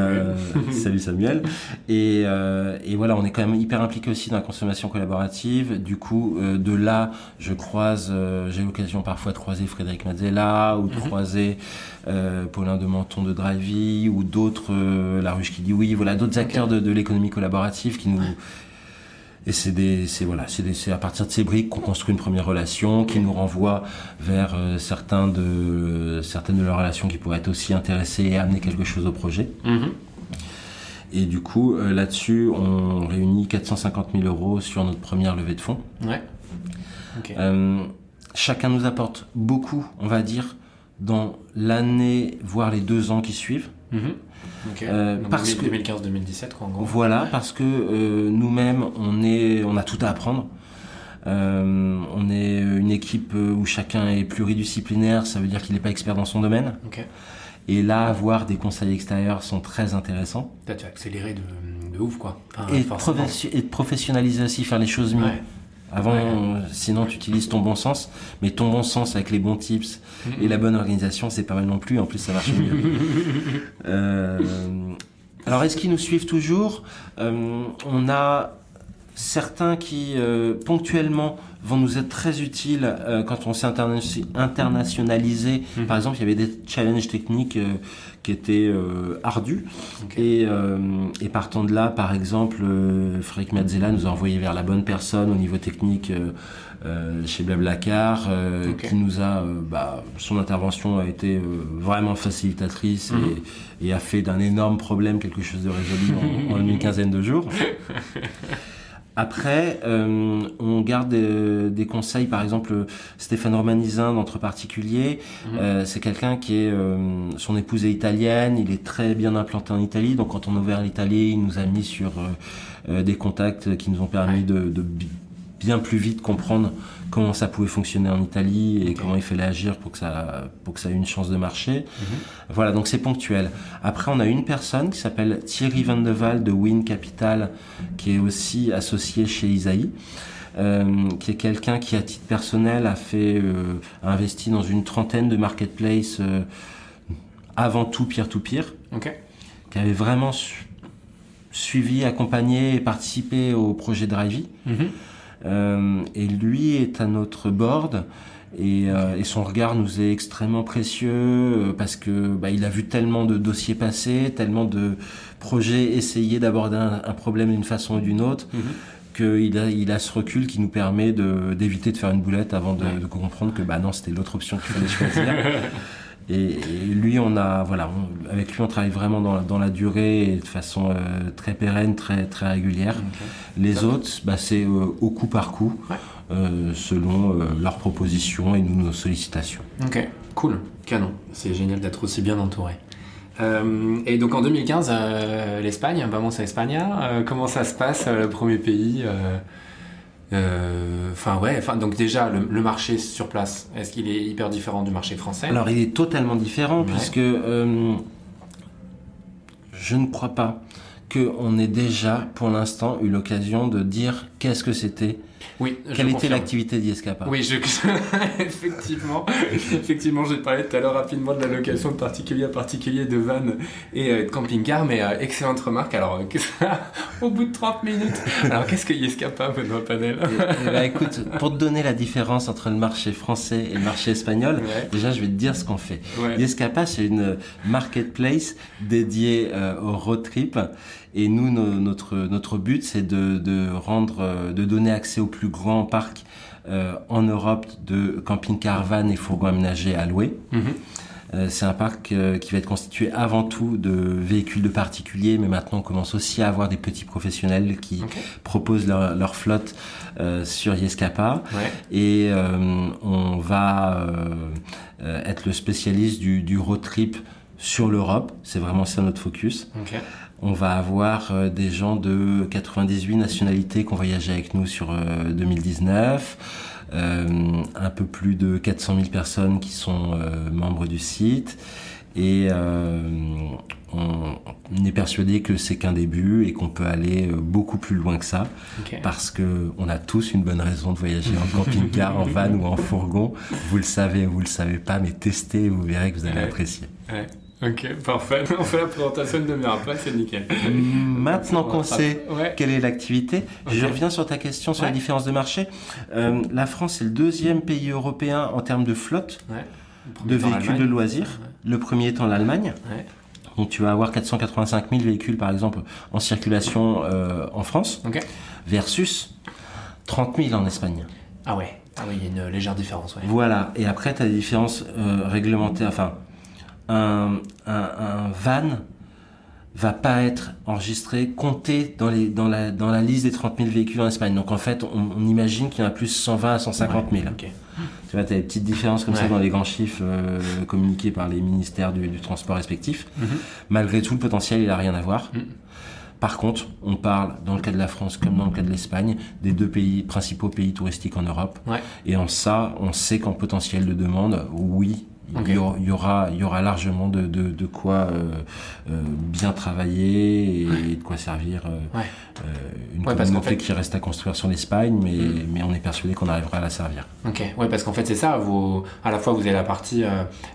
salut Samuel. Et voilà, on est quand même hyper impliqué aussi dans la consommation collaborative. Du coup, de là, j'ai l'occasion parfois de croiser Frédéric Mazzella ou de croiser Paulin de Menton de Drivey ou d'autres, La Ruche qui dit oui. Voilà, d'autres acteurs de l'économie collaborative qui nous... Et c'est à partir de ces briques qu'on construit une première relation qui nous renvoie vers certaines de leurs relations qui pourraient être aussi intéressées et amener quelque chose au projet. Et du coup, là-dessus, on réunit 450 000 euros sur notre première levée de fonds. Ouais. Okay. Chacun nous apporte beaucoup, on va dire, dans l'année, voire les 2 ans qui suivent. Okay. Parce que 2015-2017 quoi, en gros. Voilà, parce que nous-mêmes on a tout à apprendre. On est une équipe où chacun est pluridisciplinaire, ça veut dire qu'il n'est pas expert dans son domaine. Okay. Et là, avoir des conseils extérieurs sont très intéressants. Tu as accéléré de ouf quoi. Et de professionnaliser aussi, faire les choses mieux. Ouais. Avant, sinon tu utilises ton bon sens, mais ton bon sens avec les bons tips et la bonne organisation, c'est pas mal non plus, en plus ça marche mieux. Alors est-ce qu'ils nous suivent toujours? On a certains qui ponctuellement vont nous être très utiles quand on s'est internationalisé. Par exemple, il y avait des challenges techniques qui étaient ardus. Okay. Et partant de là, par exemple, Frédéric Mazzella nous a envoyé vers la bonne personne au niveau technique chez Blablacar, qui nous a... son intervention a été vraiment facilitatrice et a fait d'un énorme problème quelque chose de résolu en une quinzaine de jours. Après, on garde des conseils, par exemple Stéphane Romanizin d'Entre Particuliers, c'est quelqu'un qui est, son épouse est italienne, il est très bien implanté en Italie, donc quand on a ouvert l'Italie, il nous a mis sur des contacts qui nous ont permis de bien plus vite comprendre comment ça pouvait fonctionner en Italie et comment il fallait agir pour que ça ait une chance de marcher. Voilà, donc c'est ponctuel. Après, on a une personne qui s'appelle Thierry Van de Waal de Win Capital, qui est aussi associé chez Isaïe, qui est quelqu'un qui, à titre personnel, a investi dans une trentaine de marketplaces, avant tout peer-to-peer, qui avait vraiment suivi, accompagné et participé au projet Drivey. Et lui est à notre board et son regard nous est extrêmement précieux parce que il a vu tellement de dossiers passer, tellement de projets essayer d'aborder un problème d'une façon ou d'une autre, qu'il a ce recul qui nous permet d'éviter de faire une boulette avant de comprendre que non, c'était l'autre option qu'il fallait choisir. Et lui, avec lui, on travaille vraiment dans la durée et de façon très pérenne, très, très régulière. Okay. Les autres, c'est au coup par coup, selon leurs propositions et nos sollicitations. Ok, cool, canon. C'est génial d'être aussi bien entouré. Et donc en 2015, l'Espagne, Vamos a España, comment ça se passe, le premier pays donc déjà le marché sur place, est-ce qu'il est hyper différent du marché français ? Alors il est totalement différent puisque je ne crois pas qu'on ait déjà pour l'instant eu l'occasion de dire qu'est-ce que c'était. Oui, quelle était l'activité d'Yescapa ? Oui, effectivement, j'ai parlé tout à l'heure rapidement de la location de particulier à particulier de van et de camping-car, mais excellente remarque. Alors, au bout de 30 minutes, alors qu'est-ce que Yescapa, Benoît Panel ? Écoute, pour te donner la différence entre le marché français et le marché espagnol, déjà je vais te dire ce qu'on fait. Yescapa, c'est une marketplace dédiée au road trip. Et nous, notre but, c'est de donner accès au plus grand parc en Europe de camping-car, van et fourgons aménagés à louer. C'est un parc qui va être constitué avant tout de véhicules de particuliers, mais maintenant on commence aussi à avoir des petits professionnels qui proposent leur flotte sur Yescapa. Et on va être le spécialiste du road trip sur l'Europe. C'est vraiment ça notre focus. On va avoir des gens de 98 nationalités qui ont voyagé avec nous sur 2019, un peu plus de 400 000 personnes qui sont membres du site, et on est persuadé que c'est qu'un début et qu'on peut aller beaucoup plus loin que ça, parce qu'on a tous une bonne raison de voyager en camping-car, en van ou en fourgon. Vous le savez ou vous le savez pas, mais testez et vous verrez que vous allez apprécier. Ok, parfait. On fait la présentation de demi-heure après, c'est nickel. Maintenant qu'on sait quelle est l'activité, je reviens sur ta question sur la différence de marché. La France est le deuxième pays européen en termes de flotte de véhicules de loisirs. Le premier étant l'Allemagne. Donc tu vas avoir 485 000 véhicules par exemple en circulation en France, versus 30 000 en Espagne. Ah oui, il y a une légère différence. Voilà, et après tu as des différences réglementaires, un van va pas être enregistré, compté dans la liste des 30 000 véhicules en Espagne. Donc en fait, on imagine qu'il y en a plus 120 à 150 000. Tu vois, tu as des petites différences comme ça dans les grands chiffres communiqués par les ministères du transport respectifs. Malgré tout, le potentiel, il n'a rien à voir. Par contre, on parle, dans le cas de la France comme dans le cas de l'Espagne, des deux principaux pays touristiques en Europe. Et on sait qu'en potentiel de demande, oui, il y aura largement de quoi bien travailler et de quoi servir une communauté qui reste à construire sur l'Espagne, mais on est persuadé qu'on arrivera à la servir. Parce qu'en fait c'est ça, à la fois vous avez la partie,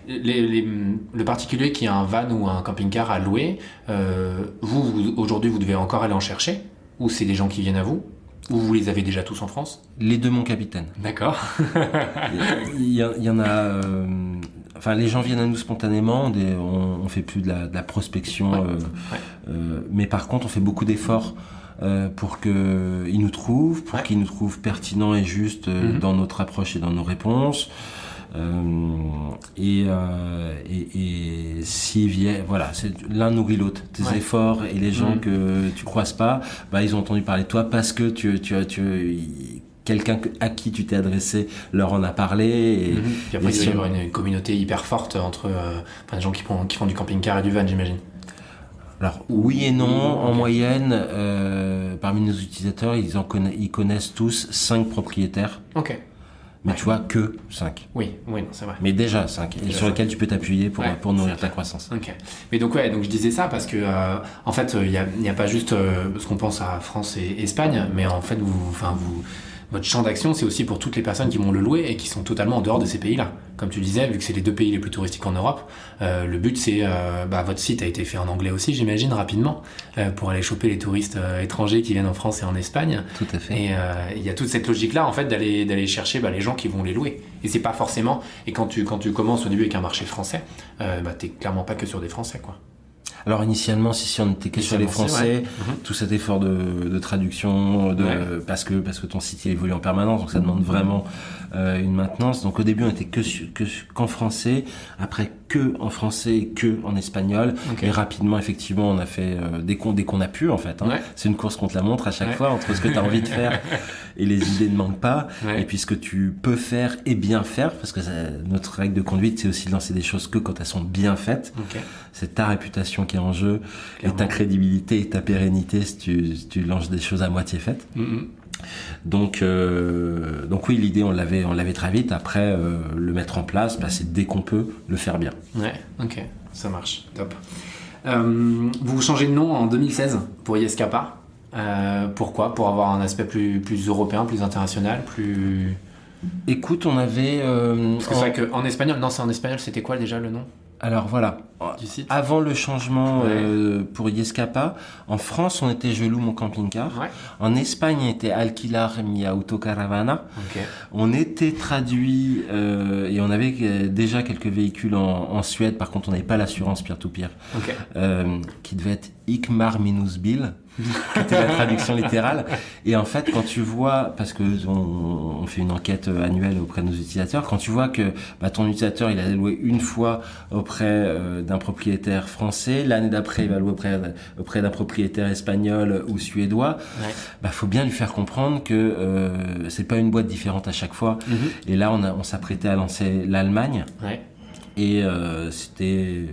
le particulier qui a un van ou un camping-car à louer, vous aujourd'hui vous devez encore aller en chercher, ou c'est des gens qui viennent à vous ? Ou vous les avez déjà tous en France ? Les deux, mon capitaine. D'accord. Il y en a... les gens viennent à nous spontanément, on fait plus de la prospection, mais par contre, on fait beaucoup d'efforts pour qu'ils nous trouvent, qu'ils nous trouvent pertinents et justes dans notre approche et dans nos réponses. Et s'ils viennent, l'un nourrit l'autre. Tes efforts et les gens que tu croises pas, ils ont entendu parler de toi parce que tu quelqu'un à qui tu t'es adressé leur en a parlé. Et puis après, il doit y avoir une communauté hyper forte entre des gens qui font du camping-car et du van, j'imagine. Alors oui et non, en moyenne, parmi nos utilisateurs, ils connaissent tous 5 propriétaires. Mais tu vois, que 5. Oui, non, c'est vrai. Mais déjà 5, et sur lesquels tu peux t'appuyer pour nourrir ta croissance. Mais donc je disais ça parce que en fait, il n'y a pas juste ce qu'on pense à France et Espagne, mais en fait, votre champ d'action, c'est aussi pour toutes les personnes qui vont le louer et qui sont totalement en dehors de ces pays-là. Comme tu disais, vu que c'est les deux pays les plus touristiques en Europe, le but c'est... votre site a été fait en anglais aussi, j'imagine, rapidement, pour aller choper les touristes étrangers qui viennent en France et en Espagne. Tout à fait. Et il y a toute cette logique-là, en fait, d'aller chercher les gens qui vont les louer. Et c'est pas forcément... Et quand tu commences au début avec un marché français, t'es clairement pas que sur des Français, quoi. Alors initialement, si on n'était que sur les Français, tout cet effort de traduction, parce que ton site il évolue en permanence, donc ça demande vraiment une maintenance. Donc au début, on était qu'en français, après que en français et que en espagnol. Et rapidement, effectivement, on a fait dès qu'on a pu, en fait. C'est une course contre la montre à chaque fois, entre ce que tu as envie de faire et les idées ne manquent pas. Et puis ce que tu peux faire et bien faire, parce que notre règle de conduite, c'est aussi de lancer des choses que quand elles sont bien faites. C'est ta réputation qui est en jeu, et ta crédibilité et ta pérennité si tu lances des choses à moitié faites. Donc oui, l'idée on l'avait très vite. Après, le mettre en place, c'est dès qu'on peut le faire bien. Ouais, ok, ça marche, top. Vous changez de nom en 2016 pour Yescapa. Pourquoi ? Pour avoir un aspect plus européen, plus international, plus... Écoute, on avait... Parce que c'est vrai qu'en espagnol, non, c'est en espagnol, c'était quoi déjà le nom ? Alors voilà, avant le changement pour Yescapa, en France on était Je loue mon camping-car, en Espagne on était Alquilar mi autocaravana, on était traduit et on avait déjà quelques véhicules en Suède, par contre on n'avait pas l'assurance peer-to-peer, qui devait être Ikmar minus Bill, qui était la traduction littérale. Et en fait, quand tu vois, parce que on fait une enquête annuelle auprès de nos utilisateurs, quand tu vois que ton utilisateur il a loué une fois auprès d'un propriétaire français, l'année d'après il va louer auprès d'un propriétaire espagnol ou suédois, faut bien lui faire comprendre que c'est pas une boîte différente à chaque fois. Et là on s'apprêtait à lancer l'Allemagne, et c'était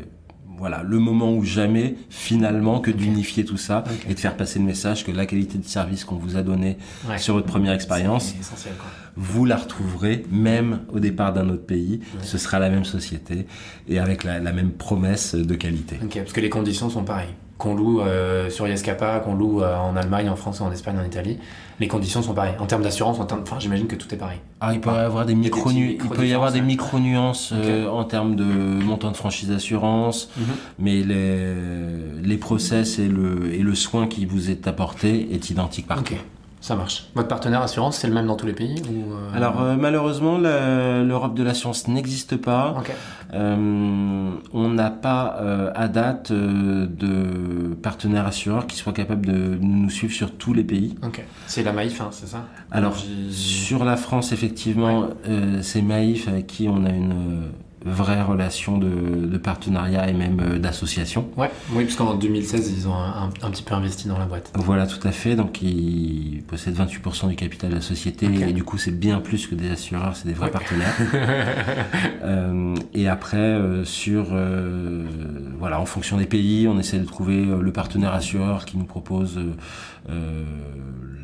le moment ou jamais, finalement, que d'unifier tout ça et de faire passer le message que la qualité de service qu'on vous a donné sur votre première expérience, c'est essentiel, quoi. Vous la retrouverez même au départ d'un autre pays. Ce sera la même société et avec la même promesse de qualité. Parce que les conditions sont pareilles. Qu'on loue sur Yescapa, qu'on loue en Allemagne, en France, en Espagne, en Italie, les conditions sont pareilles. En termes d'assurance, j'imagine que tout est pareil. Il peut y avoir des micro-nuances en termes de montant de franchise d'assurance, mais les process et le soin qui vous est apporté est identique partout. Ça marche. Votre partenaire assurance, c'est le même dans tous les pays ou Alors malheureusement, l'Europe de l'assurance n'existe pas. On n'a pas à date de partenaire assureur qui soit capable de nous suivre sur tous les pays. C'est la Maïf, c'est ça ? Alors sur la France, effectivement, c'est Maïf avec qui on a une vraie relation de partenariat et même d'association. Oui, parce qu'en 2016, ils ont un petit peu investi dans la boîte. Voilà, tout à fait. Donc, ils possèdent 28% du capital de la société. Et du coup, c'est bien plus que des assureurs, c'est des vrais partenaires. Et après, en fonction des pays, on essaie de trouver le partenaire assureur qui nous propose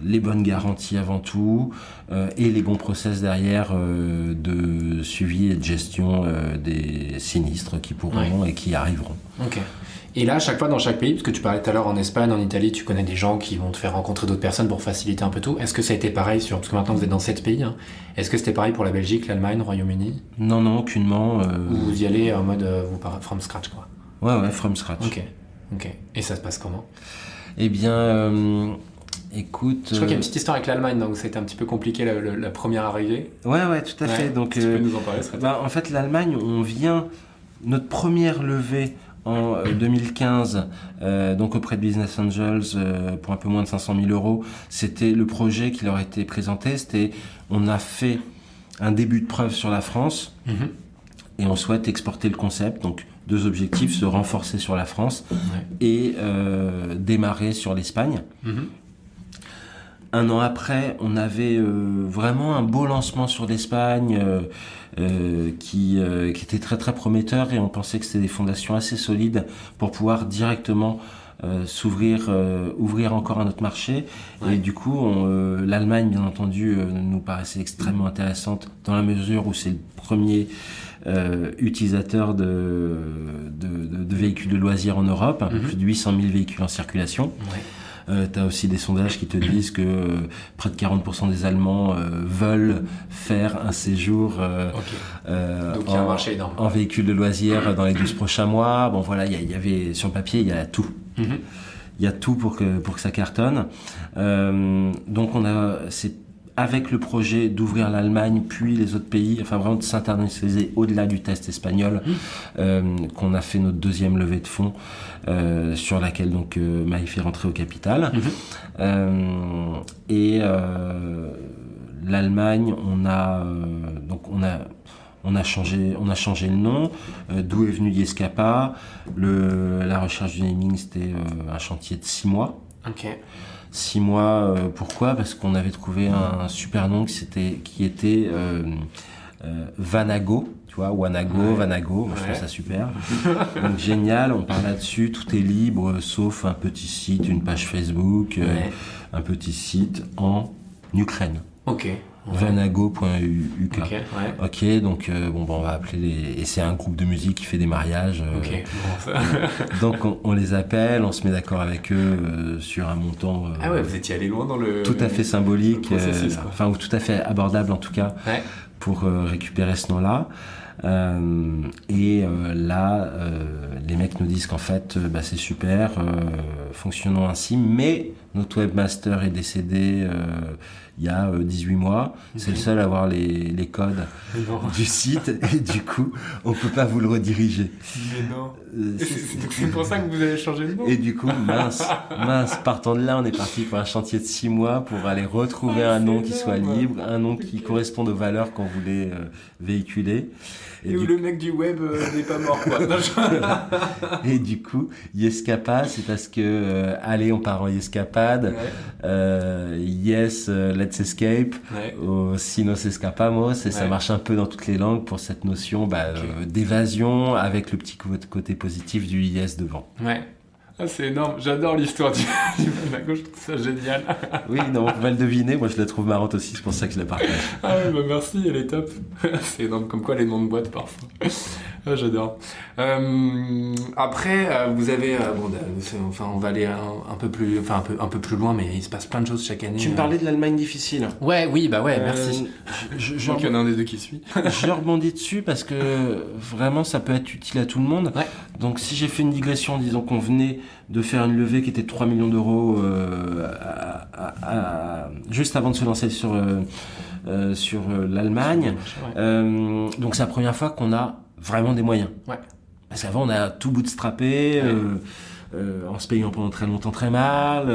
les bonnes garanties avant tout et les bons process derrière de suivi et de gestion des sinistres qui pourront et qui arriveront. Et là, à chaque fois dans chaque pays, parce que tu parlais tout à l'heure en Espagne, en Italie, tu connais des gens qui vont te faire rencontrer d'autres personnes pour faciliter un peu tout. Est-ce que ça a été pareil parce que maintenant vous êtes dans 7 pays, est-ce que c'était pareil pour la Belgique, l'Allemagne, le Royaume-Uni ? Non, aucunement. Vous y allez en mode from scratch, quoi. Ouais, from scratch. Ok. Et ça se passe comment ? Eh bien, écoute... Je crois qu'il y a une petite histoire avec l'Allemagne, donc ça a été un petit peu compliqué la première arrivée. Ouais, tout à fait. Donc, tu peux nous en parler, en fait, l'Allemagne, notre première levée en 2015, donc auprès de Business Angels, pour un peu moins de 500 000 euros, c'était le projet qui leur a été présenté. On a fait un début de preuve sur la France et on souhaite exporter le concept. Donc, 2 objectifs, se renforcer sur la France et démarrer sur l'Espagne. Un an après, on avait vraiment un beau lancement sur l'Espagne qui était très très prometteur et on pensait que c'était des fondations assez solides pour pouvoir directement ouvrir encore un autre marché. Et du coup, l'Allemagne, bien entendu, nous paraissait extrêmement intéressante dans la mesure où c'est le premier utilisateur de véhicules de loisirs en Europe, plus de 800 000 véhicules en circulation. Tu as aussi des sondages qui te disent que près de 40% des Allemands veulent faire un séjour en véhicule de loisirs dans les 12 prochains mois. Bon voilà, il y avait sur le papier, il y a tout. Il y a tout pour que ça cartonne. Donc c'est avec le projet d'ouvrir l'Allemagne puis les autres pays, enfin vraiment de s'internationaliser au-delà du test espagnol, qu'on a fait notre 2e levée de fonds sur laquelle donc Maïf est rentré au capital. Et l'Allemagne, on on a changé le nom. D'où est venu Yescapa. La recherche du naming, c'était un chantier de 6 mois. Ok. 6 mois, pourquoi ? Parce qu'on avait trouvé un super nom qui était Vanago. Tu vois, Wanago, Vanago, moi, je trouve ça super. Donc génial, on parle là-dessus, tout est libre, sauf un petit site, une page Facebook, un petit site en Ukraine. Ok. Vanago.uk. Ok, donc on va appeler et c'est un groupe de musique qui fait des mariages. Donc on les appelle, on se met d'accord avec eux sur un montant. Ah ouais, vous étiez allé loin dans le. Tout à fait symbolique, ou tout à fait abordable en tout cas, pour récupérer ce nom-là. Là, les mecs nous disent qu'en fait, c'est super, fonctionnons ainsi, mais notre webmaster est décédé il y a 18 mois. C'est le seul à avoir les codes du site et du coup, on peut pas vous le rediriger. Mais non. C'est pour ça que vous avez changé de nom. Et du coup, mince, partant de là, on est parti pour un chantier de 6 mois pour aller retrouver un nom qui soit libre, un nom qui corresponde aux valeurs qu'on voulait véhiculer. Et où le mec du web n'est pas mort, quoi. Et du coup, Yescapa, c'est parce que, allez, on part en Yescapade, yes, let's escape, si nos escapamos, et ça marche un peu dans toutes les langues pour cette notion d'évasion avec le petit côté positif du yes devant. Ouais. Ah, c'est énorme, j'adore l'histoire du Vanago, je trouve ça génial. Oui, non, on va le deviner, moi je la trouve marrante aussi, c'est pour ça que je la partage. Ah ouais, merci, elle est top. C'est énorme, comme quoi les noms de boîtes parfois. Ah, j'adore. Après, vous avez, on va aller un peu plus loin, mais il se passe plein de choses chaque année. Tu me parlais de l'Allemagne difficile. Merci. Je crois qu'il y en a un des deux qui suit. Je rebondis dessus parce que vraiment ça peut être utile à tout le monde. Ouais. Donc si j'ai fait une digression, disons qu'on venait de faire une levée qui était de 3 millions d'euros juste avant de se lancer sur l'Allemagne. Donc c'est la première fois qu'on a vraiment des moyens. Ouais. Parce qu'avant on a tout bootstrappé, en se payant pendant très longtemps très mal.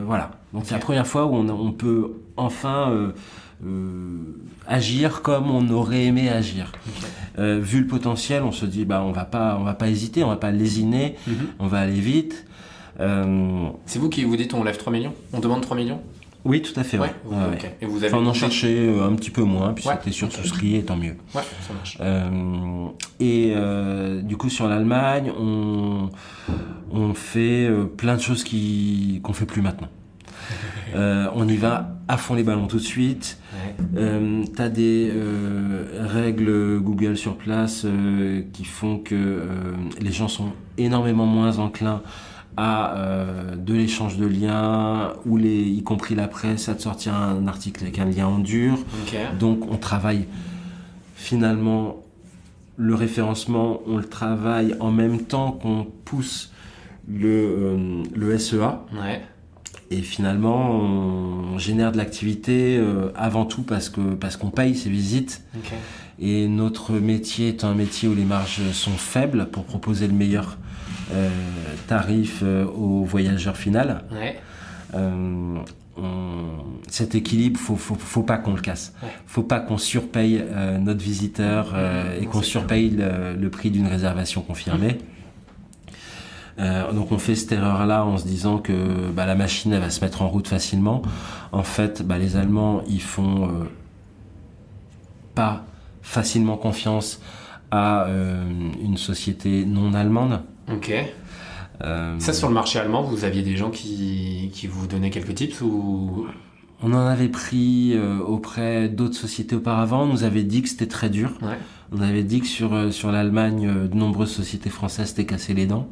Voilà. Donc c'est la première fois où on peut enfin agir comme on aurait aimé agir. Vu le potentiel, on se dit on va pas hésiter, on va pas lésiner, on va aller vite. C'est vous qui vous dites on lève 3 millions ? On demande 3 millions ? Oui, tout à fait. Ouais. Et vous avez on en cherchait un petit peu moins, puis c'était sur-souscrit, et tant mieux. Ouais, ça marche. Du coup, sur l'Allemagne, on fait plein de choses qu'on fait plus maintenant. On y va à fond les ballons tout de suite. T'as des règles Google sur place qui font que les gens sont énormément moins enclins à de l'échange de liens, ou y compris la presse, à te sortir un article avec un lien en dur. Donc on travaille finalement le référencement, on le travaille en même temps qu'on pousse le SEA. Et finalement, on génère de l'activité avant tout parce qu'on paye ces visites. Et notre métier est un métier où les marges sont faibles pour proposer le meilleur tarif au voyageur final. Cet équilibre, faut pas qu'on le casse. Faut pas qu'on surpaye notre visiteur et qu'on surpaye le prix d'une réservation confirmée. Donc on fait cette erreur-là en se disant que la machine elle va se mettre en route facilement. En fait, les Allemands ils font pas facilement confiance à une société non allemande. Ça, sur le marché allemand, vous aviez des gens qui vous donnaient quelques tips ou... On en avait pris auprès d'autres sociétés auparavant. On nous avait dit que c'était très dur. On avait dit que sur l'Allemagne, de nombreuses sociétés françaises s'étaient cassées les dents.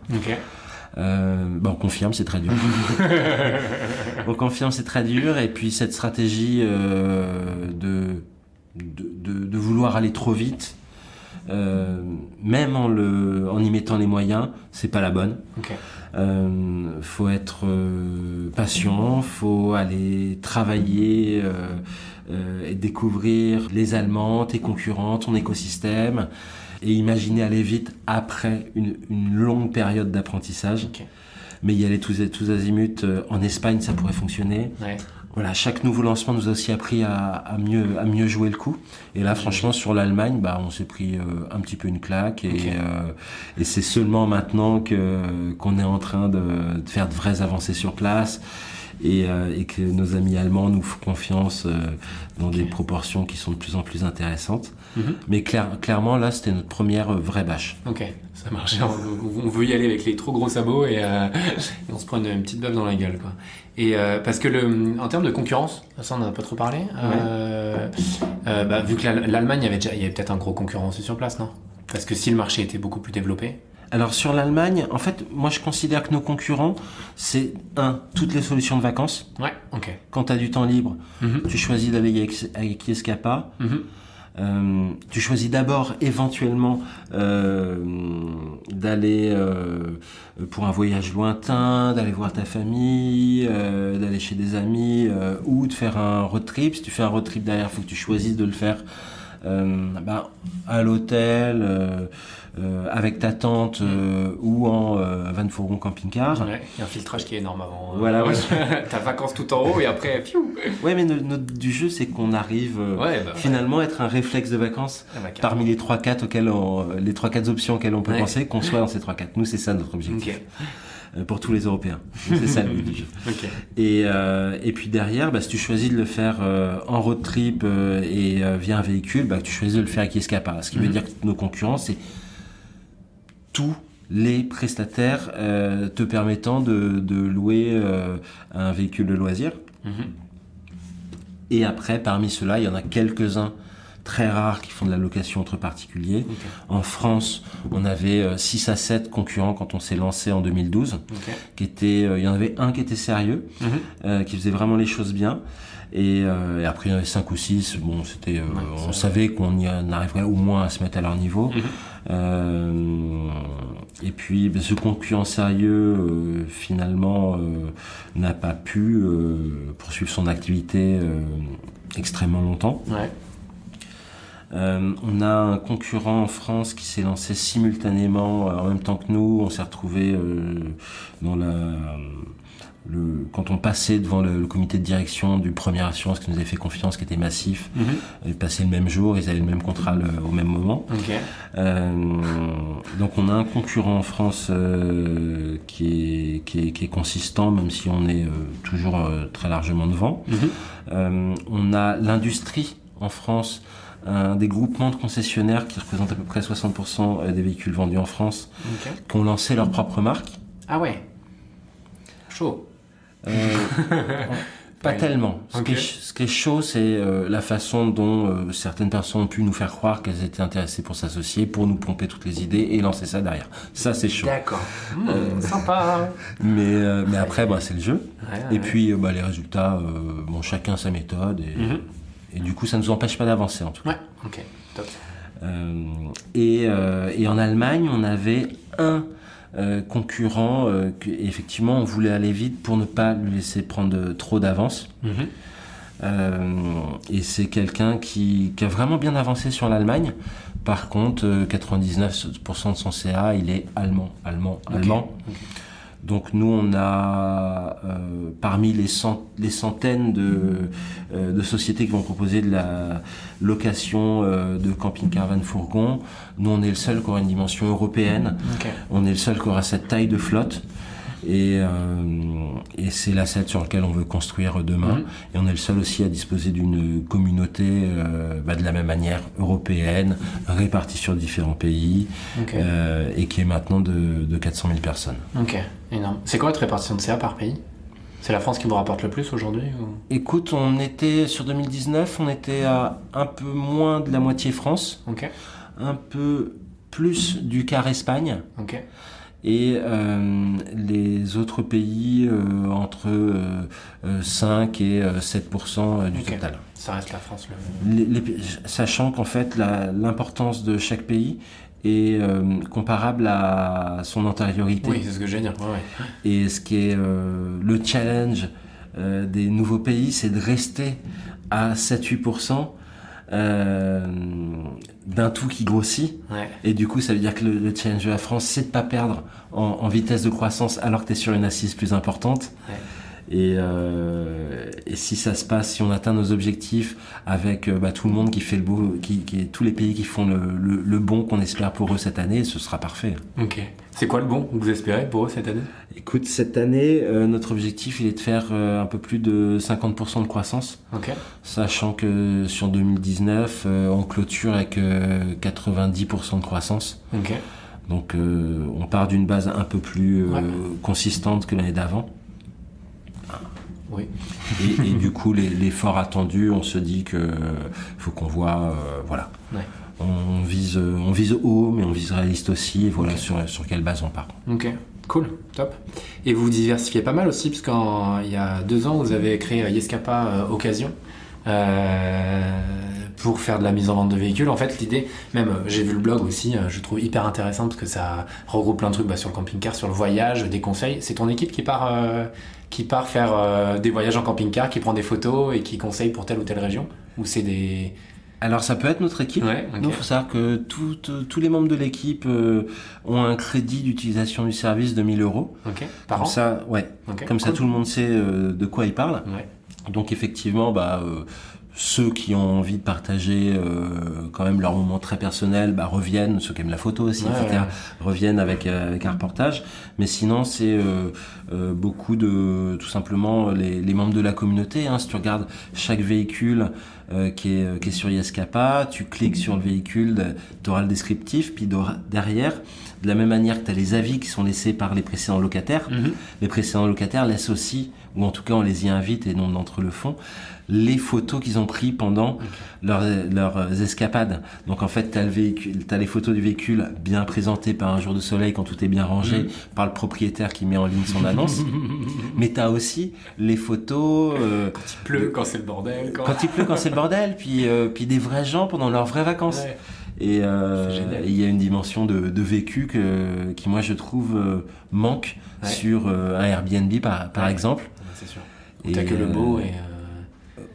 On confirme, c'est très dur. On confirme, c'est très dur. Et puis cette stratégie de vouloir aller trop vite, même en y mettant les moyens, c'est pas la bonne. Faut être patient, faut aller travailler et découvrir les Allemands, tes concurrents, ton écosystème, et imaginer aller vite après une longue période d'apprentissage. Mais y aller tous azimuts. En Espagne, ça pourrait fonctionner. Voilà, chaque nouveau lancement nous a aussi appris à mieux jouer le coup. Et là, franchement, sur l'Allemagne, on s'est pris un petit peu une claque. Et c'est seulement maintenant qu'on est en train de faire de vraies avancées sur place et que nos amis allemands nous font confiance dans des proportions qui sont de plus en plus intéressantes. Mais clairement, là, c'était notre première vraie bâche. Ok, ça marche. On veut y aller avec les trop gros sabots et on se prend une petite baffe dans la gueule, quoi. Et parce que en termes de concurrence, ça on n'en a pas trop parlé. Vu que l'Allemagne, il y avait peut-être un gros concurrent aussi sur place, non? Parce que si le marché était beaucoup plus développé. Alors sur l'Allemagne, en fait, moi je considère que nos concurrents, c'est toutes les solutions de vacances. Ouais, ok. Quand tu as du temps libre, tu choisis d'aller avec Escapa. Tu choisis d'abord éventuellement d'aller pour un voyage lointain, d'aller voir ta famille, d'aller chez des amis ou de faire un road trip. Si tu fais un road trip derrière, il faut que tu choisisses de le faire à l'hôtel, avec ta tente ou en van fourgon camping-car. Ouais, il y a un filtrage qui est énorme avant. Voilà, ouais. T'as vacances tout en haut et après, piou. Ouais, mais notre du jeu, c'est qu'on arrive finalement à être un réflexe de vacances parmi les 3-4 options auxquelles on peut penser, qu'on soit dans ces 3-4. Nous, c'est ça notre objectif. Pour tous les Européens. C'est ça le but du jeu. Okay. Et puis derrière, si tu choisis de le faire en road trip et via un véhicule, tu choisis de le faire avec Escapa. Ce qui veut dire que nos concurrents, c'est tous les prestataires te permettant de louer un véhicule de loisir. Et après, parmi ceux-là, il y en a quelques-uns très rares qui font de la location entre particuliers. Okay. En France, on avait 6 à 7 concurrents quand on s'est lancé en 2012. Okay. Il y en avait un qui était sérieux, qui faisait vraiment les choses bien. Et après, il y en avait 5 ou 6. Bon, on savait qu'on y arriverait au moins à se mettre à leur niveau. Et puis, ce concurrent sérieux, finalement, n'a pas pu poursuivre son activité extrêmement longtemps. Ouais. On a un concurrent en France qui s'est lancé simultanément en même temps que nous. On s'est retrouvé quand on passait devant le comité de direction du Premier Assurance qui nous avait fait confiance, qui était massif. Ils passaient le même jour, ils avaient le même contrat au même moment. Okay. Donc on a un concurrent en France qui est consistant, même si on est toujours très largement devant. On a l'industrie en France, des groupements de concessionnaires qui représentent à peu près 60% des véhicules vendus en France, qui ont lancé leur propre marque. Ah ouais, chaud. Pas tellement. Ce qui est chaud, c'est la façon dont certaines personnes ont pu nous faire croire qu'elles étaient intéressées pour s'associer, pour nous pomper toutes les idées et lancer ça derrière. Ça, c'est chaud. D'accord. Sympa. Mais après, c'est le jeu. Et puis, les résultats, chacun sa méthode. Et du coup, ça ne nous empêche pas d'avancer, en tout cas. Ouais, ok, top. Et en Allemagne, on avait un concurrent effectivement, on voulait aller vite pour ne pas lui laisser prendre trop d'avance. Et c'est quelqu'un qui a vraiment bien avancé sur l'Allemagne. Par contre, 99% de son CA, il est allemand. Okay. Donc nous, on a parmi les centaines de sociétés qui vont proposer de la location de camping-car van fourgon, nous on est le seul qui aura une dimension européenne. Okay. On est le seul qui aura cette taille de flotte. Et c'est l'asset sur lequel on veut construire demain. Et on est le seul aussi à disposer d'une communauté de la même manière européenne, répartie sur différents pays, et qui est maintenant de 400 000 personnes. Ok, énorme. C'est quoi votre répartition de CA par pays ? C'est la France qui vous rapporte le plus aujourd'hui ou... Écoute, sur 2019, on était à un peu moins de la moitié France, un peu plus du quart Espagne. Et les autres pays entre 5 et 7% du total. Ça reste la France. Sachant qu'en fait, l'importance de chaque pays est comparable à son antériorité. Oui, c'est ce que je veux dire. Ouais. Et ce qui est le challenge des nouveaux pays, c'est de rester à 7-8%. D'un tout qui grossit, et du coup ça veut dire que le challenge de la France, c'est de pas perdre en vitesse de croissance alors que tu es sur une assise plus importante, Et si ça se passe, si on atteint nos objectifs avec tout le monde qui fait le beau, tous les pays qui font le bon qu'on espère pour eux cette année, ce sera parfait. Ok. C'est quoi le bon que vous espérez pour eux cette année ? Écoute, cette année, notre objectif, il est de faire un peu plus de 50% de croissance. Ok. Sachant que sur 2019, on clôture avec 90% de croissance. Ok. Donc on part d'une base un peu plus consistante que l'année d'avant. Oui. Et du coup, l'effort attendu, on se dit que faut qu'on voit, voilà. Ouais. On vise haut, mais on vise réaliste aussi. Et voilà sur quelle base on part. Ok, cool, top. Et vous diversifiez pas mal aussi, parce qu'il y a 2 ans, vous avez créé Yescapa Occasion pour faire de la mise en vente de véhicules. En fait, l'idée, même j'ai vu le blog aussi, je trouve hyper intéressant parce que ça regroupe plein de trucs sur le camping-car, sur le voyage, des conseils. C'est ton équipe qui part faire des voyages en camping-car, qui prend des photos et qui conseille pour telle ou telle région ? Ou c'est des... Alors ça peut être notre équipe. Ouais, okay. Nous, il faut savoir que tous les membres de l'équipe ont un crédit d'utilisation du service de 1 000 €. Ok. Par an ? Ça, ouais. Okay, comme cool. Ça, tout le monde sait de quoi il parle. Ouais. Donc effectivement, ceux qui ont envie de partager quand même leur moment très personnel reviennent, ceux qui aiment la photo aussi, etc., reviennent avec un reportage. Mais sinon, c'est beaucoup de, tout simplement, les membres de la communauté. Hein. Si tu regardes chaque véhicule qui est sur Yescapa, tu cliques sur le véhicule, tu auras le descriptif, puis derrière, de la même manière que tu as les avis qui sont laissés par les précédents locataires, les précédents locataires laissent aussi, ou en tout cas on les y invite et nombre d'entre eux le font, les photos qu'ils ont pris pendant leurs escapades. Donc en fait, t'as les photos du véhicule bien présentées par un jour de soleil quand tout est bien rangé, par le propriétaire qui met en ligne son annonce. Mais t'as aussi les photos... quand il pleut, quand c'est le bordel. Quand il pleut, quand c'est le bordel, puis des vrais gens pendant leurs vraies vacances. Ouais. Et il y a une dimension de vécu qui moi je trouve manque sur un Airbnb par exemple. C'est sûr. Où t'as que le beau et...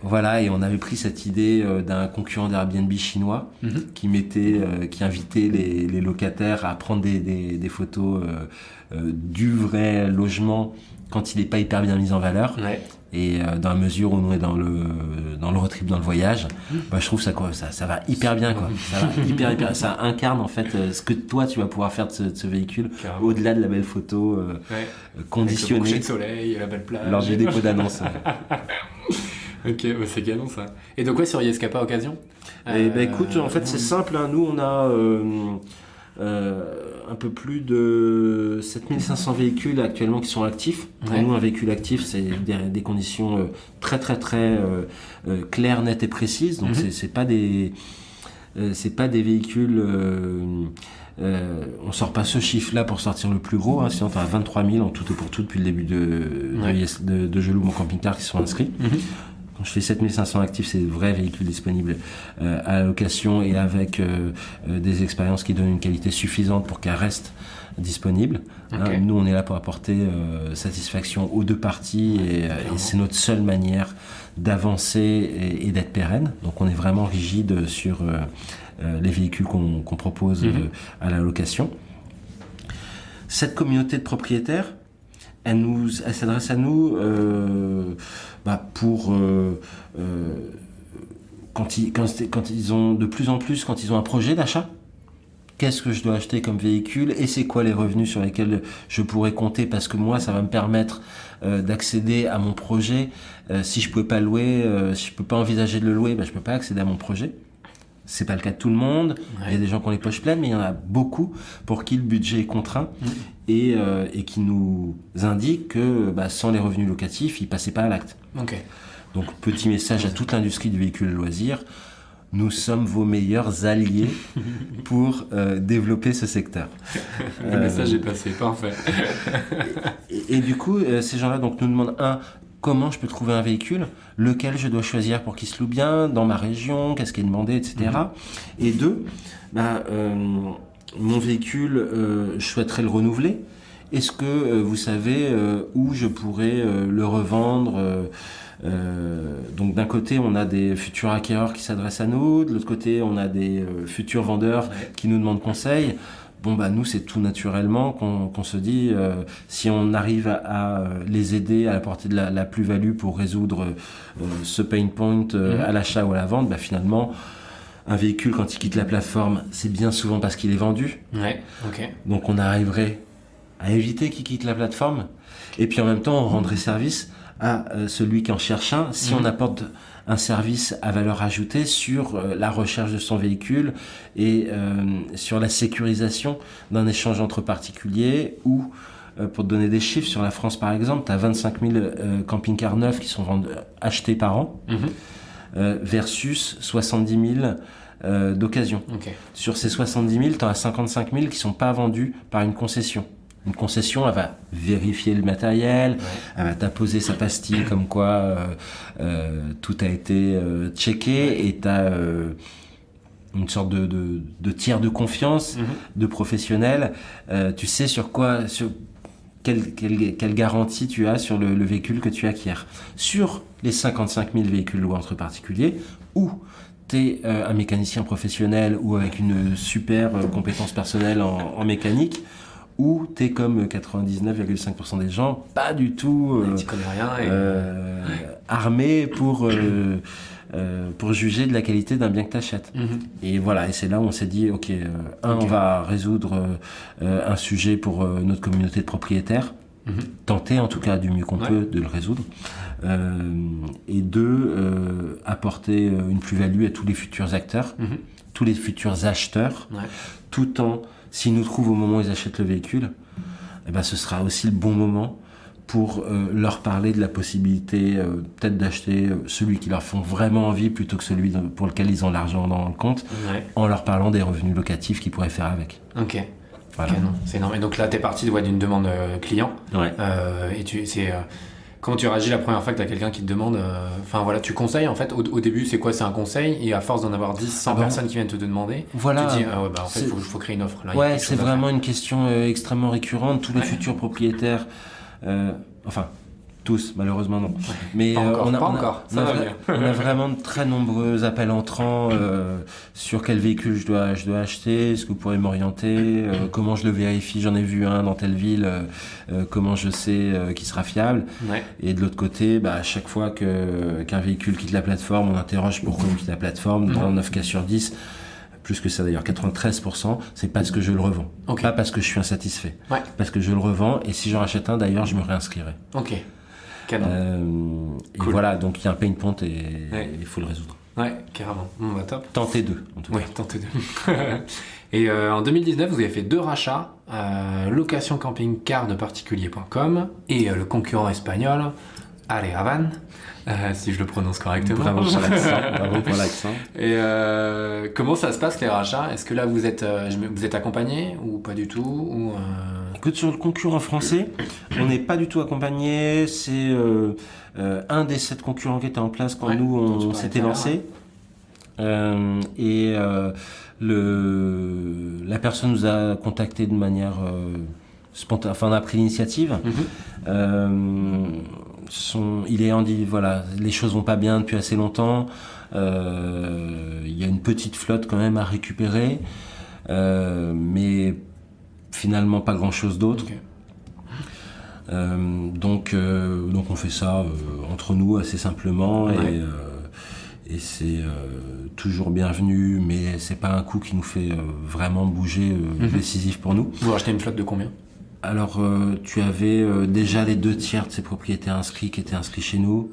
Voilà, et on avait pris cette idée d'un concurrent d'Airbnb chinois qui invitait les locataires à prendre des photos du vrai logement quand il n'est pas hyper bien mis en valeur. Ouais. Et dans la mesure où on est dans le road trip, dans le voyage, je trouve ça va hyper bien, quoi. Ça va hyper, ça incarne en fait ce que toi tu vas pouvoir faire de ce véhicule. Carrément. Au-delà de la belle photo conditionnée. Avec le coucher de soleil, la belle plage. Lors du dépôt d'annonce. Ok, c'est canon ça. Et donc sur Yescapa Occasion écoute, en fait c'est simple, hein. Nous on a un peu plus de 7500 véhicules actuellement qui sont actifs. Pour nous, un véhicule actif, c'est des conditions très claires, nettes et précises. Donc c'est pas des véhicules... on sort pas ce chiffre-là pour sortir le plus gros, hein, sinon t'as 23 000 en tout et pour tout depuis le début de Je loue mon camping-car qui sont inscrits. Quand je fais 7500 actifs, c'est de vrais véhicules disponibles à la location et avec des expériences qui donnent une qualité suffisante pour qu'elles restent disponibles. Okay. Hein, nous, on est là pour apporter satisfaction aux deux parties et c'est notre seule manière d'avancer et d'être pérenne. Donc on est vraiment rigide sur les véhicules qu'on propose à la location. Cette communauté de propriétaires, elle s'adresse à nous pour quand ils ont de plus en plus, quand ils ont un projet d'achat, qu'est-ce que je dois acheter comme véhicule et c'est quoi les revenus sur lesquels je pourrais compter, parce que moi ça va me permettre d'accéder à mon projet. Si je pouvais pas louer, si je peux pas envisager de le louer, je peux pas accéder à mon projet. C'est pas le cas de tout le monde. Il y a des gens qui ont les poches pleines, mais il y en a beaucoup pour qui le budget est contraint et qui nous indiquent que sans les revenus locatifs, ils passaient pas à l'acte. Okay. Donc petit message à toute l'industrie du véhicule loisir, nous sommes vos meilleurs alliés pour développer ce secteur. Le message est passé, parfait. et du coup, ces gens-là donc nous demandent comment je peux trouver un véhicule, lequel je dois choisir pour qu'il se loue bien, dans ma région, qu'est-ce qui est demandé, etc. Et 2, mon véhicule, je souhaiterais le renouveler. Est-ce que vous savez où je pourrais le revendre donc d'un côté, on a des futurs acquéreurs qui s'adressent à nous, de l'autre côté, on a des futurs vendeurs qui nous demandent conseil. bon bah nous c'est tout naturellement qu'on se dit si on arrive à les aider à apporter de la plus-value pour résoudre ce pain point à l'achat ou à la vente, bah finalement un véhicule quand il quitte la plateforme c'est bien souvent parce qu'il est vendu. Ouais, ok. Donc on arriverait à éviter qu'il quitte la plateforme et puis en même temps on rendrait service à celui qui en cherche un si on apporte un service à valeur ajoutée sur la recherche de son véhicule et sur la sécurisation d'un échange entre particuliers ou, pour te donner des chiffres, sur la France par exemple, tu as 25 000 camping-cars neufs qui sont achetés par an versus 70 000 d'occasion. Okay. Sur ces 70 000, tu en as 55 000 qui ne sont pas vendus par une concession. Une concession, elle va vérifier le matériel, elle va t'apposer sa pastille comme quoi tout a été checké et tu as une sorte de tiers de confiance, de professionnel. Tu sais sur quelle garantie tu as sur le véhicule que tu acquiers. Sur les 55 000 véhicules loués entre particuliers, ou tu es un mécanicien professionnel ou avec une super compétence personnelle en mécanique, ou t'es comme 99,5% des gens, pas du tout tu connais rien armé pour juger de la qualité d'un bien que t'achètes. Et voilà, et c'est là où on s'est dit, ok, on va résoudre un sujet pour notre communauté de propriétaires, tenter en tout cas du mieux qu'on peut de le résoudre, et deux, apporter une plus-value à tous les futurs acteurs, tous les futurs acheteurs, tout en s'ils nous trouvent au moment où ils achètent le véhicule, eh ben, ce sera aussi le bon moment pour leur parler de la possibilité peut-être d'acheter celui qui leur font vraiment envie plutôt que celui pour lequel ils ont l'argent dans le compte, en leur parlant des revenus locatifs qu'ils pourraient faire avec. Ok. Voilà. Okay, non, c'est énorme. Et donc là, tu es parti d'une demande client. Ouais. Et comment tu réagis la première fois que tu as quelqu'un qui te demande tu conseilles en fait au début, c'est quoi? C'est un conseil, et à force d'en avoir 10, 100 personnes qui viennent te demander, voilà, tu te dis en fait il faut créer une offre là, ouais, c'est vraiment une question extrêmement récurrente. Tous les futurs propriétaires, tous, malheureusement non. Mais on a vraiment de très nombreux appels entrants sur quel véhicule je dois acheter, est-ce que vous pourrez m'orienter, comment je le vérifie, j'en ai vu un dans telle ville, comment je sais qu'il sera fiable. Et de l'autre côté, à chaque fois qu'un véhicule quitte la plateforme, on interroge pourquoi il quitte la plateforme. Dans 9 cas sur 10, plus que ça d'ailleurs, 93%, c'est parce que je le revends. Pas parce que je suis insatisfait. Parce que je le revends, et si j'en rachète un d'ailleurs, je me réinscrirai. Et cool. Voilà, donc il y a un pain point et il faut le résoudre. Ouais, carrément. Top. Tentez deux, en tout cas. Oui, tentez deux. Et en 2019, vous avez fait 2 rachats, locationcampingcar de particulier.com et le concurrent espagnol, Arehavan, si je le prononce correctement. Bravo pour l'accent. Et comment ça se passe les rachats? Est-ce que là vous êtes accompagné ou pas du tout Écoute, sur le concurrent français, on n'est pas du tout accompagné. C'est un des 7 concurrents qui était en place quand nous on s'était lancé. La personne nous a contacté de manière spontanée. Enfin, on a pris l'initiative. Il est dit voilà, les choses vont pas bien depuis assez longtemps. Il y a une petite flotte quand même à récupérer, mais finalement pas grand chose d'autre. Donc on fait ça entre nous assez simplement, et c'est toujours bienvenu, mais c'est pas un coût qui nous fait vraiment bouger décisif pour nous. Vous rachetez une flotte de combien? Alors tu avais déjà les 2/3 de ces propriétaires inscrits qui étaient inscrits chez nous.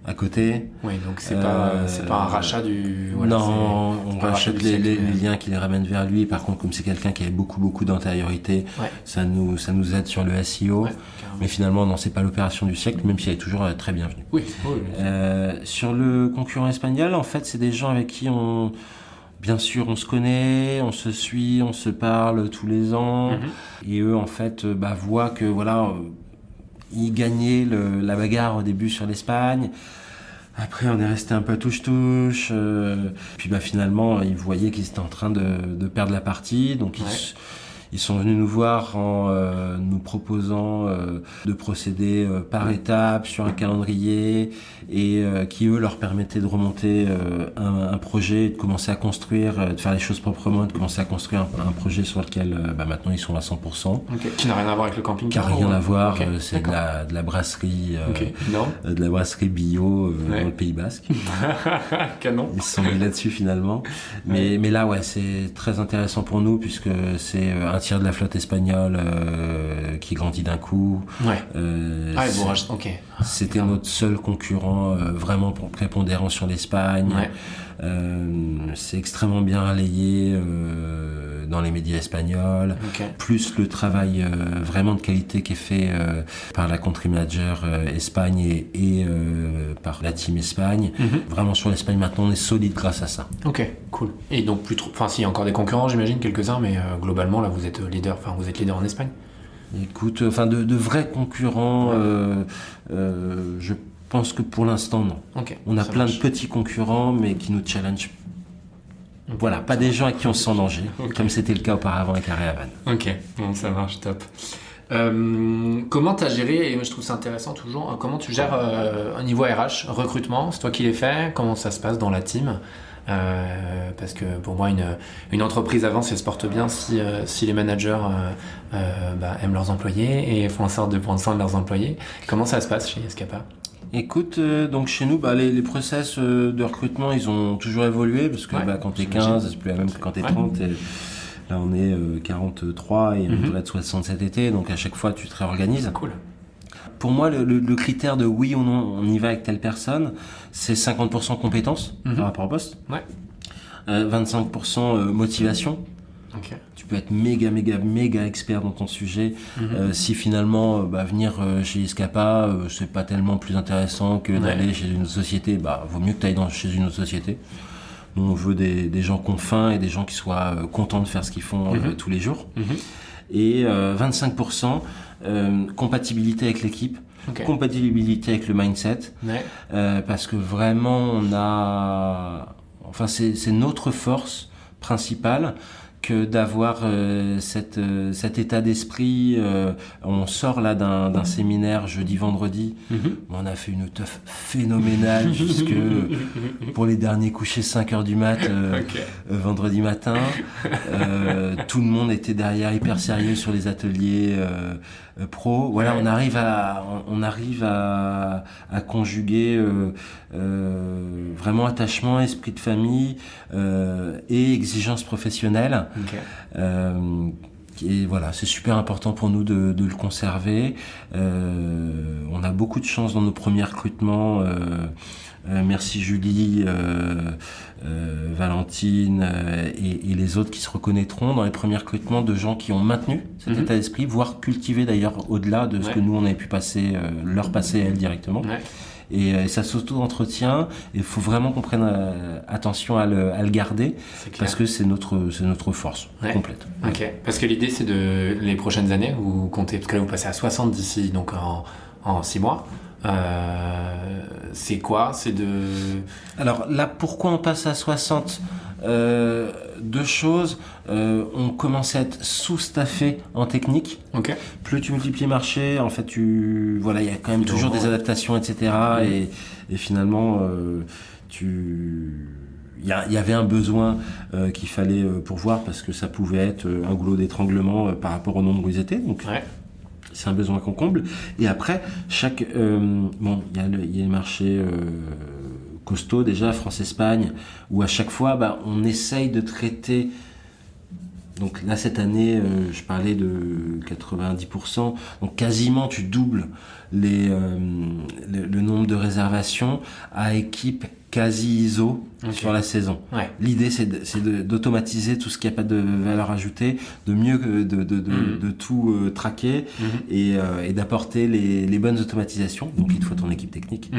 À côté. Oui, donc c'est pas un rachat du. Voilà, non, on rachète les liens qui les ramènent vers lui. Par contre, comme c'est quelqu'un qui avait beaucoup d'antériorité, ça nous aide sur le SEO. Mais finalement, non, c'est pas l'opération du siècle, même si elle est toujours très bienvenue. Oui. Sur le concurrent espagnol, en fait, c'est des gens avec qui bien sûr, on se connaît, on se suit, on se parle tous les ans. Et eux, en fait, voient que ils gagnaient la bagarre au début sur l'Espagne. Après, on est resté un peu touche-touche. Puis finalement, ils voyaient qu'ils étaient en train de perdre la partie. Donc, Ils sont venus nous voir en nous proposant de procéder par étapes sur un calendrier et qui eux leur permettait de remonter un projet, de commencer à construire, de faire les choses proprement, de commencer à construire un projet sur lequel maintenant ils sont à 100%. Okay. Qui n'a rien à voir avec le camping. Qui n'a rien à voir, c'est de la brasserie, de la brasserie bio dans le Pays Basque. Canon. Ils se sont mis là-dessus finalement. Mais là, c'est très intéressant pour nous puisque c'est un tiers de la flotte espagnole qui grandit d'un coup. C'était notre seul concurrent vraiment prépondérant sur l'Espagne. C'est extrêmement bien relayé dans les médias espagnols. Plus le travail vraiment de qualité qui est fait par la country manager Espagne et par la team Espagne. Vraiment sur l'Espagne maintenant on est solide grâce à ça. Ok, cool. Et donc plus trop. Enfin, s'il y a encore des concurrents, j'imagine quelques-uns, mais globalement là vous êtes leader. Enfin, vous êtes leader en Espagne. Écoute, de vrais concurrents, je pense que pour l'instant non. On a plein de petits concurrents, mais qui nous challenge. Voilà, pas des gens à qui on se sent danger, comme c'était le cas auparavant avec Areavan. Ok, bon, ça marche, top. Comment tu as géré, et je trouve ça intéressant toujours, comment tu gères un niveau RH, recrutement, c'est toi qui les fais, comment ça se passe dans la team parce que pour moi une entreprise avance et se porte bien si les managers aiment leurs employés et font en sorte de prendre soin de leurs employés. Comment ça se passe chez Escapa ? Écoute, donc chez nous, les process de recrutement, ils ont toujours évolué parce que quand t'es 15, c'est plus la même que quand t'es 30. Et là, on est 43 et on devrait être 60 cet été, donc à chaque fois, tu te réorganises. Cool. Pour moi, le critère de oui ou non, on y va avec telle personne, c'est 50% compétence par rapport au poste, 25% motivation. Tu peux être méga expert dans ton sujet. Si finalement venir chez Escapa c'est pas tellement plus intéressant que d'aller chez une autre société, vaut mieux que tu ailles chez une autre société. Nous on veut des gens qui ont faim et des gens qui soient contents de faire ce qu'ils font tous les jours. Et 25% compatibilité avec l'équipe, compatibilité avec le mindset, parce que vraiment c'est notre force principale que d'avoir cet état d'esprit. On sort là d'un séminaire jeudi-vendredi. On a fait une teuf phénoménale jusque pour les derniers couchers 5h du mat vendredi matin. Tout le monde était derrière hyper sérieux sur les ateliers pro. Voilà, on arrive à conjuguer vraiment attachement, esprit de famille et exigence professionnelle. Et voilà, c'est super important pour nous de le conserver. On a beaucoup de chance dans nos premiers recrutements. Merci Julie, Valentine et les autres qui se reconnaîtront dans les premiers recrutements de gens qui ont maintenu cet état d'esprit, voire cultivé d'ailleurs au-delà de ce que nous on avait pu leur passer à elles directement. Et ça s'auto-entretient et il faut vraiment qu'on prenne attention à le garder parce que c'est notre force complète. Parce que l'idée c'est les prochaines années, vous comptez, parce que là vous passez à 60 d'ici donc en 6 mois. C'est quoi ? Alors là, pourquoi on passe à 60 ? Deux choses. On commence à être sous-staffé en technique. Plus tu multiplies le marché, en fait, il y a quand même toujours des adaptations, etc. Et finalement, il y avait un besoin qu'il fallait pourvoir parce que ça pouvait être un goulot d'étranglement par rapport au nombre où ils étaient. Donc, c'est un besoin qu'on comble. Et après, il y a les marchés costauds déjà, France-Espagne, où à chaque fois, on essaye de traiter. Donc là, cette année, je parlais de 90%. Donc quasiment, tu doubles le nombre de réservations à équipe quasi ISO sur la saison. L'idée, c'est d'automatiser tout ce qui n'a pas de valeur ajoutée, de mieux de tout traquer et d'apporter les bonnes automatisations. Donc, il te faut ton équipe technique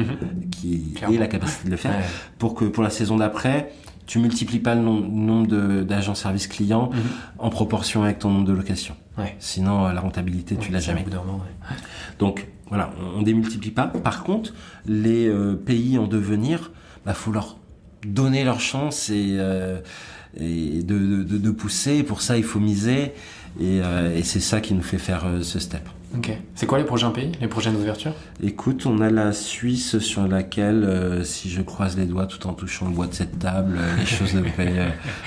qui ait la capacité de le faire pour que pour la saison d'après, tu multiplies pas le nombre d'agents service client en proportion avec ton nombre de locations. Sinon, la rentabilité, tu l'as jamais. Donc, voilà, on démultiplie pas. Par contre, les pays en devenir, faut leur donner leur chance et de pousser. Et pour ça, il faut miser. Et c'est ça qui nous fait faire ce step. Ok. C'est quoi les prochains pays, les prochaines ouvertures? Écoute, on a la Suisse sur laquelle, si je croise les doigts tout en touchant le bois de cette table, les choses on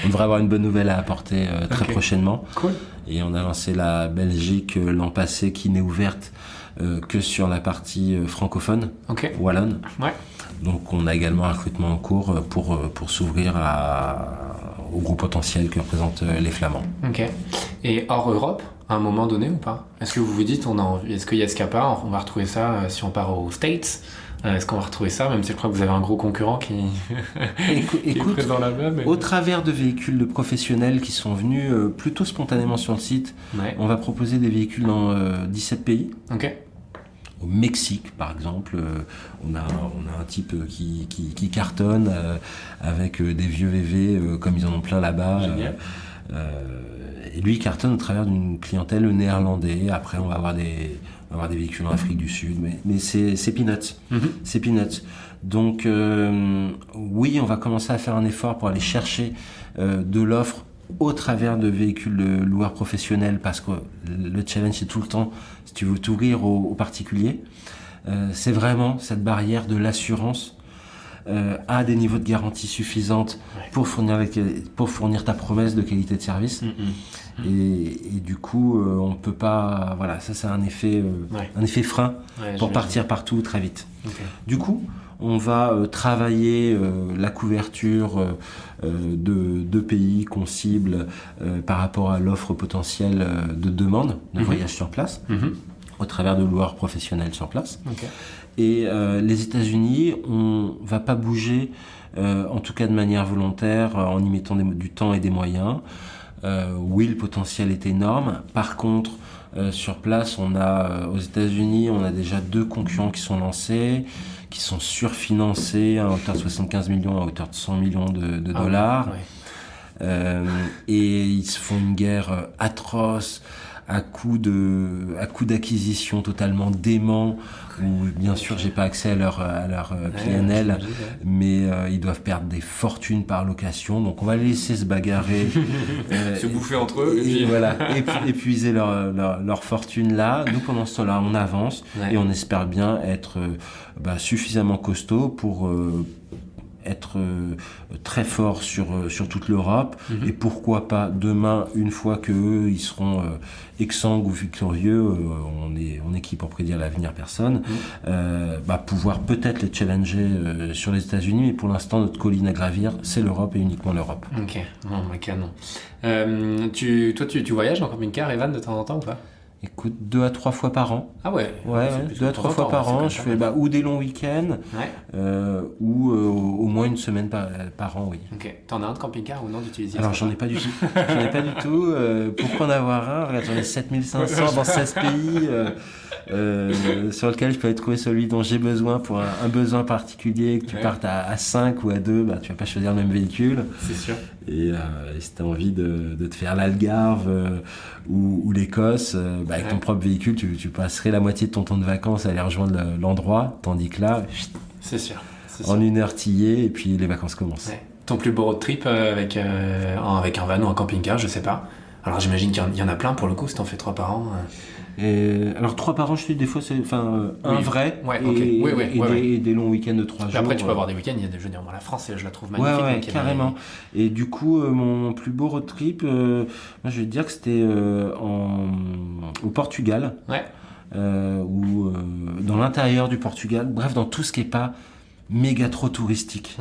devrait avoir une bonne nouvelle à apporter très prochainement. Cool. Et on a lancé la Belgique l'an passé, qui n'est ouverte que sur la partie francophone, wallonne. Ouais. Donc on a également un recrutement en cours pour s'ouvrir au gros potentiel que représentent les Flamands. Ok. Et hors Europe, à un moment donné ou pas? Est-ce que vous vous dites, est-ce qu'il y a ce pas, on va retrouver ça si on part aux States? Est-ce qu'on va retrouver ça, même si je crois que vous avez un gros concurrent qui est présent là-bas, mais... Au travers de véhicules de professionnels qui sont venus plutôt spontanément sur le site, on va proposer des véhicules dans 17 pays. Ok. Au Mexique, par exemple, on a un type qui cartonne avec des vieux VV comme ils en ont plein là-bas. Et lui, il cartonne au travers d'une clientèle néerlandaise. Après, on va avoir des véhicules en Afrique du Sud, mais c'est peanuts. C'est peanuts. Donc, oui, on va commencer à faire un effort pour aller chercher de l'offre au travers de véhicules de loueurs professionnels, parce que le challenge, c'est tout le temps, si tu veux t'ouvrir aux particuliers, c'est vraiment cette barrière de l'assurance à des niveaux de garantie suffisantes pour fournir ta promesse de qualité de service. Et du coup, on peut pas... Voilà, ça c'est un effet frein pour partir partout très vite. Okay. Du coup, on va travailler la couverture de pays qu'on cible par rapport à l'offre potentielle de demande de voyage sur place, au travers de loueurs professionnels sur place. Okay. Et les États-Unis, on va pas bouger, en tout cas de manière volontaire, en y mettant du temps et des moyens. Oui, le potentiel est énorme. Par contre, sur place, aux États-Unis, on a déjà 2 concurrents qui sont lancés, qui sont surfinancés à hauteur de 75 millions, à hauteur de 100 millions de dollars. Et ils se font une guerre atroce, à coup d'acquisition totalement dément, où bien sûr j'ai pas accès à leur PNL, mais ils doivent perdre des fortunes par location, donc on va les laisser se bagarrer, se bouffer entre eux, et voilà, épuiser leur fortune là. Nous pendant ce temps-là on avance et on espère bien être suffisamment costaud pour être très fort sur toute l'Europe, et pourquoi pas demain, une fois qu'eux ils seront exsangues ou victorieux, on est qui pour prédire l'avenir, personne, pouvoir peut-être les challenger sur les États-Unis, mais pour l'instant notre colline à gravir c'est l'Europe et uniquement l'Europe. Ok, canon. Tu voyages en camping-car, Evan, de temps en temps ou pas? Écoute, 2 à 3 fois par an. Ah ouais. 2 à 3 fois par an. Je fais ou des longs week-ends, ou au moins une semaine par an, oui. Ok. T'en as un de camping-car ou non d'utiliser? Alors j'en ai pas du tout. Pourquoi en avoir un? Regarde, j'en ai 7500 dans 16 pays. Sur lequel je peux aller trouver celui dont j'ai besoin pour un besoin particulier, que tu partes à 5 ou à 2, tu vas pas choisir le même véhicule. C'est sûr. Et si tu as envie de te faire l'Algarve ou l'Écosse, avec ton propre véhicule, tu passerais la moitié de ton temps de vacances à aller rejoindre l'endroit, tandis que là, c'est sûr. En 1 heure t'y es, et puis les vacances commencent. Ouais. Ton plus beau road trip avec un van ou un camping-car, je sais pas. Alors j'imagine qu'il y en a plein pour le coup, si t'en fais 3 par an. Alors 3 par an, je te dis, des fois c'est un vrai, et des longs week-ends de 3 jours. Après tu peux avoir des week-ends, je veux dire, moi la France je la trouve magnifique. Ouais, carrément. Et du coup mon plus beau road trip, moi je vais te dire que c'était au Portugal, ou dans l'intérieur du Portugal, bref dans tout ce qui est pas méga trop touristique,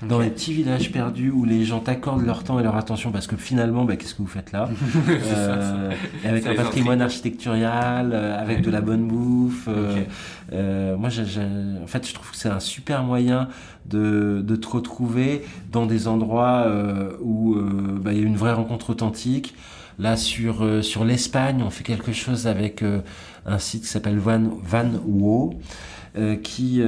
dans les petits villages perdus où les gens t'accordent leur temps et leur attention, parce que finalement qu'est-ce que vous faites là, avec un patrimoine architectural, avec de la bonne bouffe. Moi en fait je trouve que c'est un super moyen de te retrouver dans des endroits où il y a une vraie rencontre authentique. Là sur l'Espagne, on fait quelque chose avec un site qui s'appelle Van Woo. qui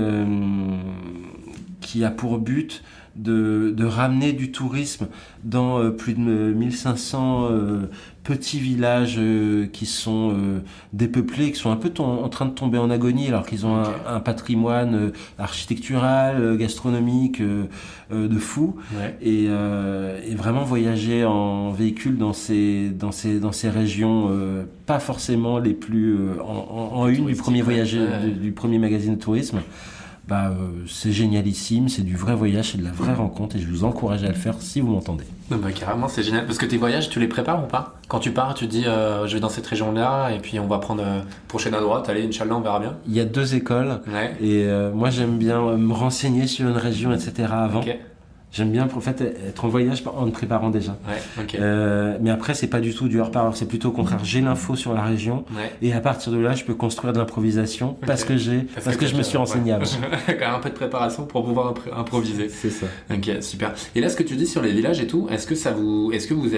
a pour but de ramener du tourisme dans plus de 1500 petits villages qui sont dépeuplés, qui sont un peu en train de tomber en agonie, alors qu'ils ont un patrimoine architectural, gastronomique de fou. Ouais. Et vraiment voyager en véhicule dans ces régions, pas forcément les plus en une du premier voyage, du premier magazine de tourisme. C'est génialissime, c'est du vrai voyage, c'est de la vraie rencontre et je vous encourage à le faire si vous m'entendez. Carrément, c'est génial. Parce que tes voyages, tu les prépares ou pas? Quand tu pars, tu te dis je vais dans cette région-là et puis on va prendre prochaine à droite, allez, Inch'Allah, on verra bien. Il y a 2 écoles et moi j'aime bien me renseigner sur une région, etc. avant. Okay. J'aime bien en fait être en voyage en me préparant déjà. Mais après c'est pas du tout du hors-part, c'est plutôt au contraire, j'ai l'info sur la région et à partir de là je peux construire de l'improvisation parce que je me suis renseigné avant. Quand même un peu de préparation pour pouvoir improviser. C'est ça. Ok, super. Et là ce que tu dis sur les villages et tout, est-ce que vous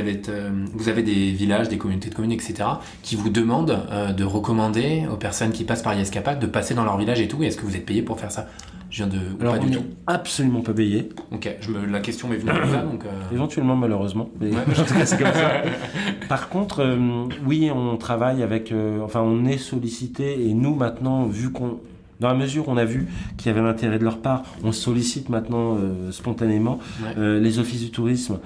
avez des villages, des communautés de communes, etc. qui vous demandent de recommander aux personnes qui passent par Yescapa de passer dans leur village et tout, et est-ce que vous êtes payé pour faire ça? Alors pas on du n'est tout. absolument pas payé. Ok, la question m'est venue comme ça. Donc Éventuellement malheureusement, mais en tout cas c'est comme ça. Par contre, oui, on travaille avec, on est sollicité et nous maintenant, dans la mesure où on a vu qu'il y avait l'intérêt de leur part, on sollicite maintenant spontanément les offices du tourisme.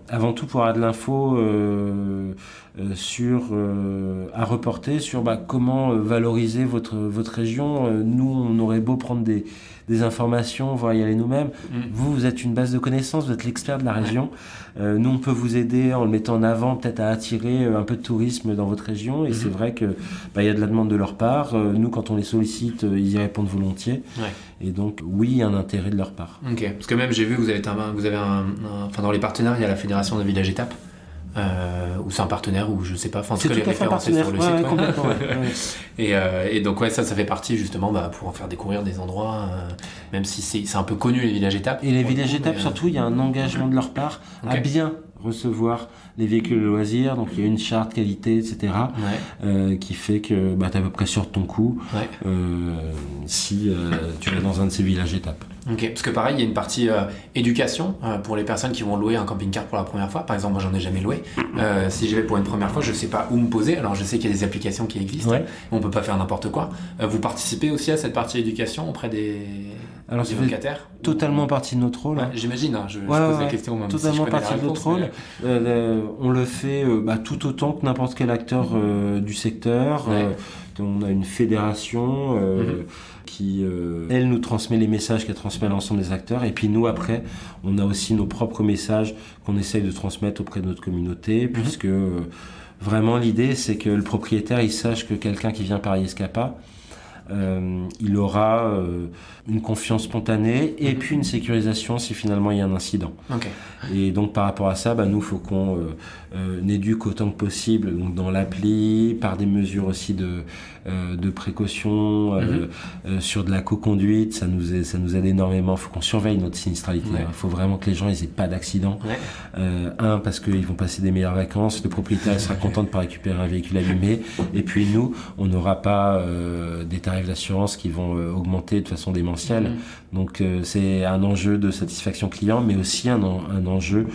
Avant tout pour avoir de l'info à reporter sur comment valoriser votre région. Nous, on aurait beau prendre des informations, voir y aller nous-mêmes. Vous êtes une base de connaissances, vous êtes l'expert de la région. Nous, on peut vous aider en le mettant en avant, peut-être à attirer un peu de tourisme dans votre région. Et c'est vrai que y a de la demande de leur part. Nous, quand on les sollicite, ils y répondent volontiers. Et donc, oui, il y a un intérêt de leur part. Ok, parce que même j'ai vu, vous avez dans les partenaires, il y a la Fédération de Village Étape. Ou c'est un partenaire ou je sais pas, en tout cas les références sur le site. Complètement, Et donc ça fait partie justement pour en faire découvrir des endroits, même si c'est un peu connu les villages étapes. Et les villages étapes surtout, il y a un engagement de leur part à bien recevoir les véhicules de loisirs, donc il y a une charte qualité, etc. Qui fait que tu es à peu près sûr de ton coup si tu vas dans un de ces villages étapes. Ok, parce que pareil, il y a une partie éducation pour les personnes qui vont louer un camping-car pour la première fois. Par exemple, moi j'en ai jamais loué. Si j'y vais pour une première fois, je sais pas où me poser. Alors je sais qu'il y a des applications qui existent, on peut pas faire n'importe quoi. Vous participez aussi à cette partie éducation auprès des locataires? Totalement partie de notre rôle. J'imagine, je pose la question même totalement si je partie de notre rôle. On le fait tout autant que n'importe quel acteur du secteur. On a une fédération qui, elle, nous transmet les messages qu'elle transmet à l'ensemble des acteurs. Et puis nous, après, on a aussi nos propres messages qu'on essaye de transmettre auprès de notre communauté, puisque vraiment l'idée, c'est que le propriétaire, il sache que quelqu'un qui vient par Yescapa, il aura une confiance spontanée et puis une sécurisation si finalement il y a un incident. Et donc par rapport à ça, nous, il faut qu'on éduque autant que possible, donc dans l'appli, par des mesures aussi de précaution, sur de la co-conduite, ça nous aide énormément. Il faut qu'on surveille notre sinistralité. Il faut vraiment que les gens n'aient pas d'accident. Parce qu'ils vont passer des meilleures vacances, le propriétaire sera content de ne pas récupérer un véhicule abîmé, et puis nous, on n'aura pas des tarifs d'assurance qui vont augmenter de façon démentielle. Donc c'est un enjeu de satisfaction client, mais aussi un enjeu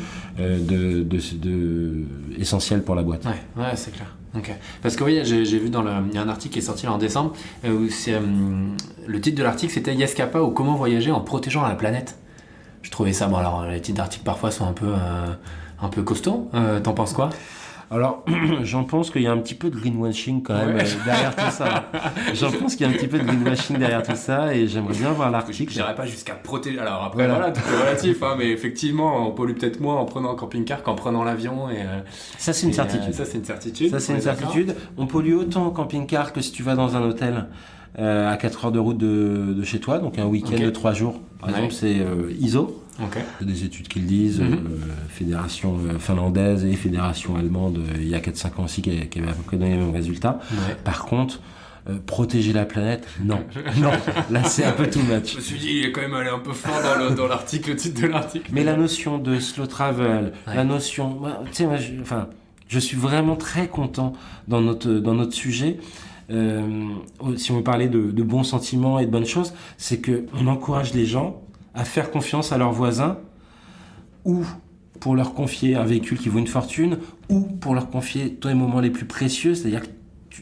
essentiel pour la boîte. Ouais, c'est clair. Okay. Parce que oui, j'ai vu il y a un article qui est sorti là en décembre où le titre de l'article c'était Yescapa ou comment voyager en protégeant la planète. Je trouvais ça, alors les titres d'articles parfois sont un peu costauds. T'en penses quoi? Alors, j'en pense qu'il y a un petit peu de greenwashing quand même derrière tout ça. J'en pense qu'il y a un petit peu de greenwashing derrière tout ça et j'aimerais bien voir l'article. Je dirais pas jusqu'à protéger. Alors après, voilà tout est relatif, mais effectivement, on pollue peut-être moins en prenant un camping-car qu'en prenant l'avion. Ça, c'est une certitude. Ça, c'est une certitude. Ça, c'est une certitude. On pollue autant en camping-car que si tu vas dans un hôtel à 4 heures de route de chez toi, donc un week-end de 3 jours. Par exemple, c'est ISO. C'est des études qui le disent, fédération finlandaise et fédération allemande, il y a 4-5 ans aussi, qui avaient à peu près donné les mêmes résultats. Par contre, protéger la planète, non, là c'est un peu too much. Je me suis dit, il est quand même allé un peu fort dans l'article, le titre de l'article. Mais la notion de slow travel, la notion... Tu sais, je suis vraiment très content dans notre sujet. si on veut parler de bons sentiments et de bonnes choses, c'est qu'on encourage les gens à faire confiance à leurs voisins, ou pour leur confier un véhicule qui vaut une fortune, ou pour leur confier tous les moments les plus précieux, c'est-à-dire que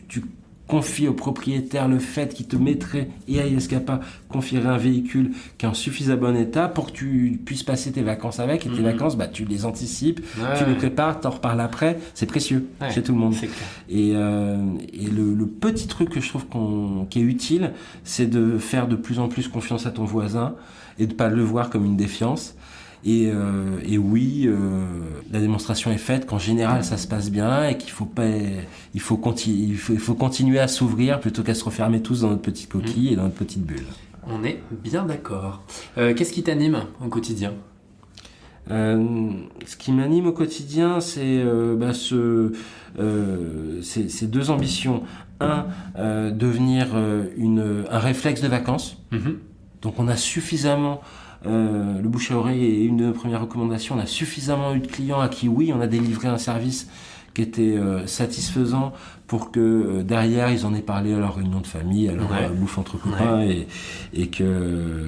tu confies au propriétaire le fait qu'il te mettrait, et à Yescapa confierait un véhicule qui est en suffisamment bon état pour que tu puisses passer tes vacances avec, et tes vacances, tu les anticipes, tu les prépares, t'en reparles après, c'est précieux chez tout le monde. C'est clair. Et le petit truc que je trouve qui est utile, c'est de faire de plus en plus confiance à ton voisin et de pas le voir comme une défiance. Et oui, la démonstration est faite qu'en général ça se passe bien et qu'il faut continuer à s'ouvrir plutôt qu'à se refermer tous dans notre petite coquille et dans notre petite bulle. On est bien d'accord. Qu'est-ce qui t'anime au quotidien ? Ce qui m'anime au quotidien, c'est ces deux ambitions. Devenir un réflexe de vacances. Donc on a suffisamment... le bouche à oreille est une de nos premières recommandations. On a suffisamment eu de clients à qui, oui, on a délivré un service qui était satisfaisant pour que derrière, ils en aient parlé à leur réunion de famille, à leur bouffe entre copains, et que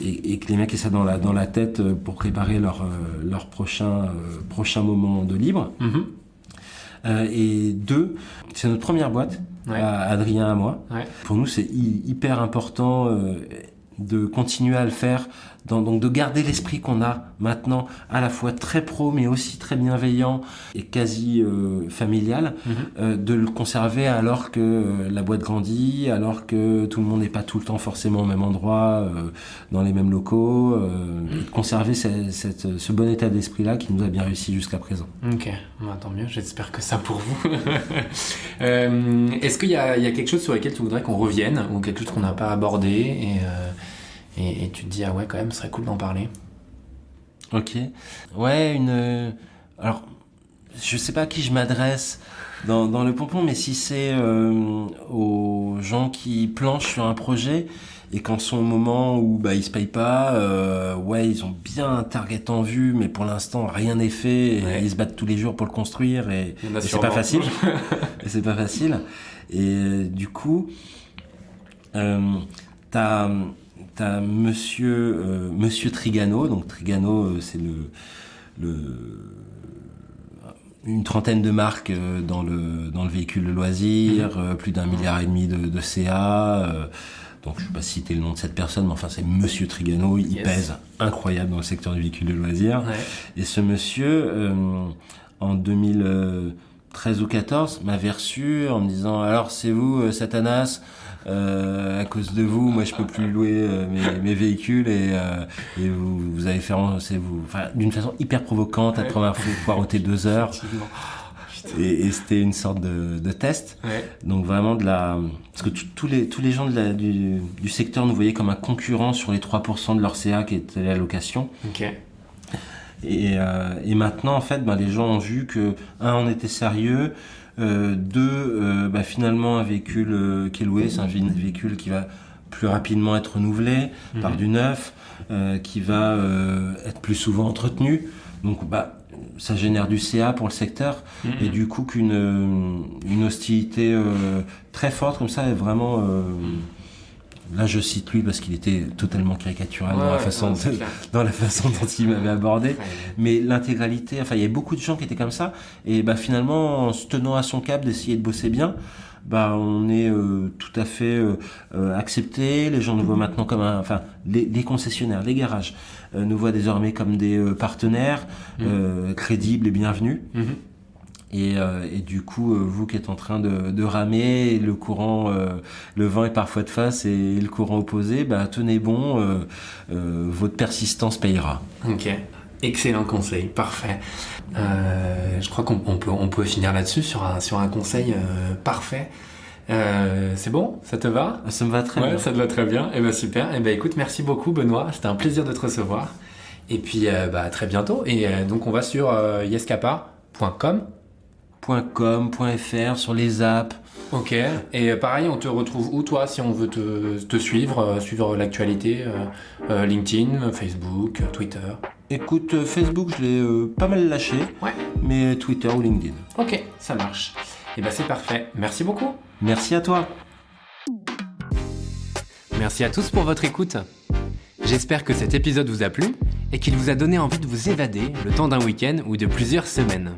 les mecs aient ça dans la tête pour préparer leur prochain moment de libre. Et deux, c'est notre première boîte, à Adrien, à moi. Pour nous, c'est hyper important de continuer à le faire, donc de garder l'esprit qu'on a maintenant, à la fois très pro mais aussi très bienveillant et quasi familial, de le conserver alors que la boîte grandit, alors que tout le monde n'est pas tout le temps forcément au même endroit, dans les mêmes locaux, et de conserver ce bon état d'esprit là qui nous a bien réussi jusqu'à présent. Ok, tant mieux, j'espère que ça pour vous. Est-ce qu'il y a quelque chose sur lequel tu voudrais qu'on revienne, ou quelque chose qu'on n'a pas abordé et tu te dis ah ouais, quand même ce serait cool d'en parler? Ok, ouais, alors je sais pas à qui je m'adresse dans le pompon, mais si c'est aux gens qui planchent sur un projet et qu'en sont au moment où ils se payent pas, ils ont bien un target en vue, mais pour l'instant rien n'est fait, et ils se battent tous les jours pour le construire, et c'est pas facile. Et c'est pas facile. Et du coup, t'as Monsieur Trigano. Donc Trigano, c'est une trentaine de marques dans le véhicule de loisirs, plus d'1,5 milliard de CA. Donc je ne vais pas citer le nom de cette personne, mais enfin c'est Monsieur Trigano, il pèse incroyable dans le secteur du véhicule de loisirs. Et ce monsieur, en 2013 ou 2014, m'avait reçu en me disant « Alors c'est vous, Satanas, à cause de vous, moi je peux plus louer mes véhicules, et vous allez faire, d'une façon hyper provocante, après m'avoir poireauté 2 heures. Et c'était une sorte de test. Donc vraiment parce que tous les gens du secteur nous voyaient comme un concurrent sur les 3% de leur CA qui était la location. Et maintenant en fait, les gens ont vu que on était sérieux. Finalement un véhicule qui est loué, c'est un véhicule qui va plus rapidement être renouvelé par du neuf, qui va être plus souvent entretenu, donc ça génère du CA pour le secteur, et du coup qu'une hostilité très forte comme ça est vraiment là je cite lui parce qu'il était totalement caricatural dans la façon dont il m'avait abordé, mais l'intégralité, il y avait beaucoup de gens qui étaient comme ça, et finalement en se tenant à son cap d'essayer de bosser bien, on est tout à fait accepté. Les gens nous voient maintenant comme les concessionnaires, les garages nous voient désormais comme des partenaires crédibles et bienvenus. Et du coup, vous qui êtes en train de ramer, le courant, le vent est parfois de face et le courant opposé, tenez bon, votre persistance payera. Ok, excellent conseil, parfait. Je crois qu'on peut finir là-dessus sur un conseil parfait. C'est bon? Ça te va? Ça me va très bien. Ça te va très bien. Super. Écoute, merci beaucoup Benoît, c'était un plaisir de te recevoir. Et puis à très bientôt. Et donc on va sur yescapa.com. .com.fr, sur les apps. Ok, et pareil, on te retrouve où toi si on veut te suivre l'actualité, LinkedIn, Facebook, Twitter? Écoute, Facebook je l'ai pas mal lâché, mais Twitter ou LinkedIn. Ok, ça marche. Et c'est parfait. Merci beaucoup. Merci à toi. Merci à tous pour votre écoute. J'espère que cet épisode vous a plu et qu'il vous a donné envie de vous évader le temps d'un week-end ou de plusieurs semaines.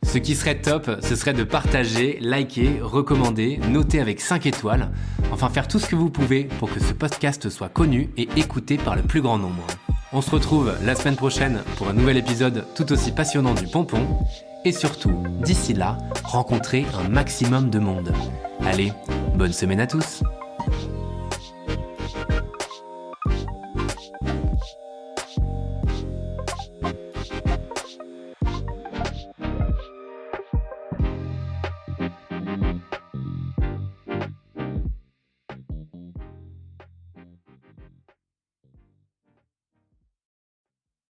Ce qui serait top, ce serait de partager, liker, recommander, noter avec 5 étoiles, enfin faire tout ce que vous pouvez pour que ce podcast soit connu et écouté par le plus grand nombre. On se retrouve la semaine prochaine pour un nouvel épisode tout aussi passionnant du Pompon. Et surtout, d'ici là, rencontrez un maximum de monde. Allez, bonne semaine à tous!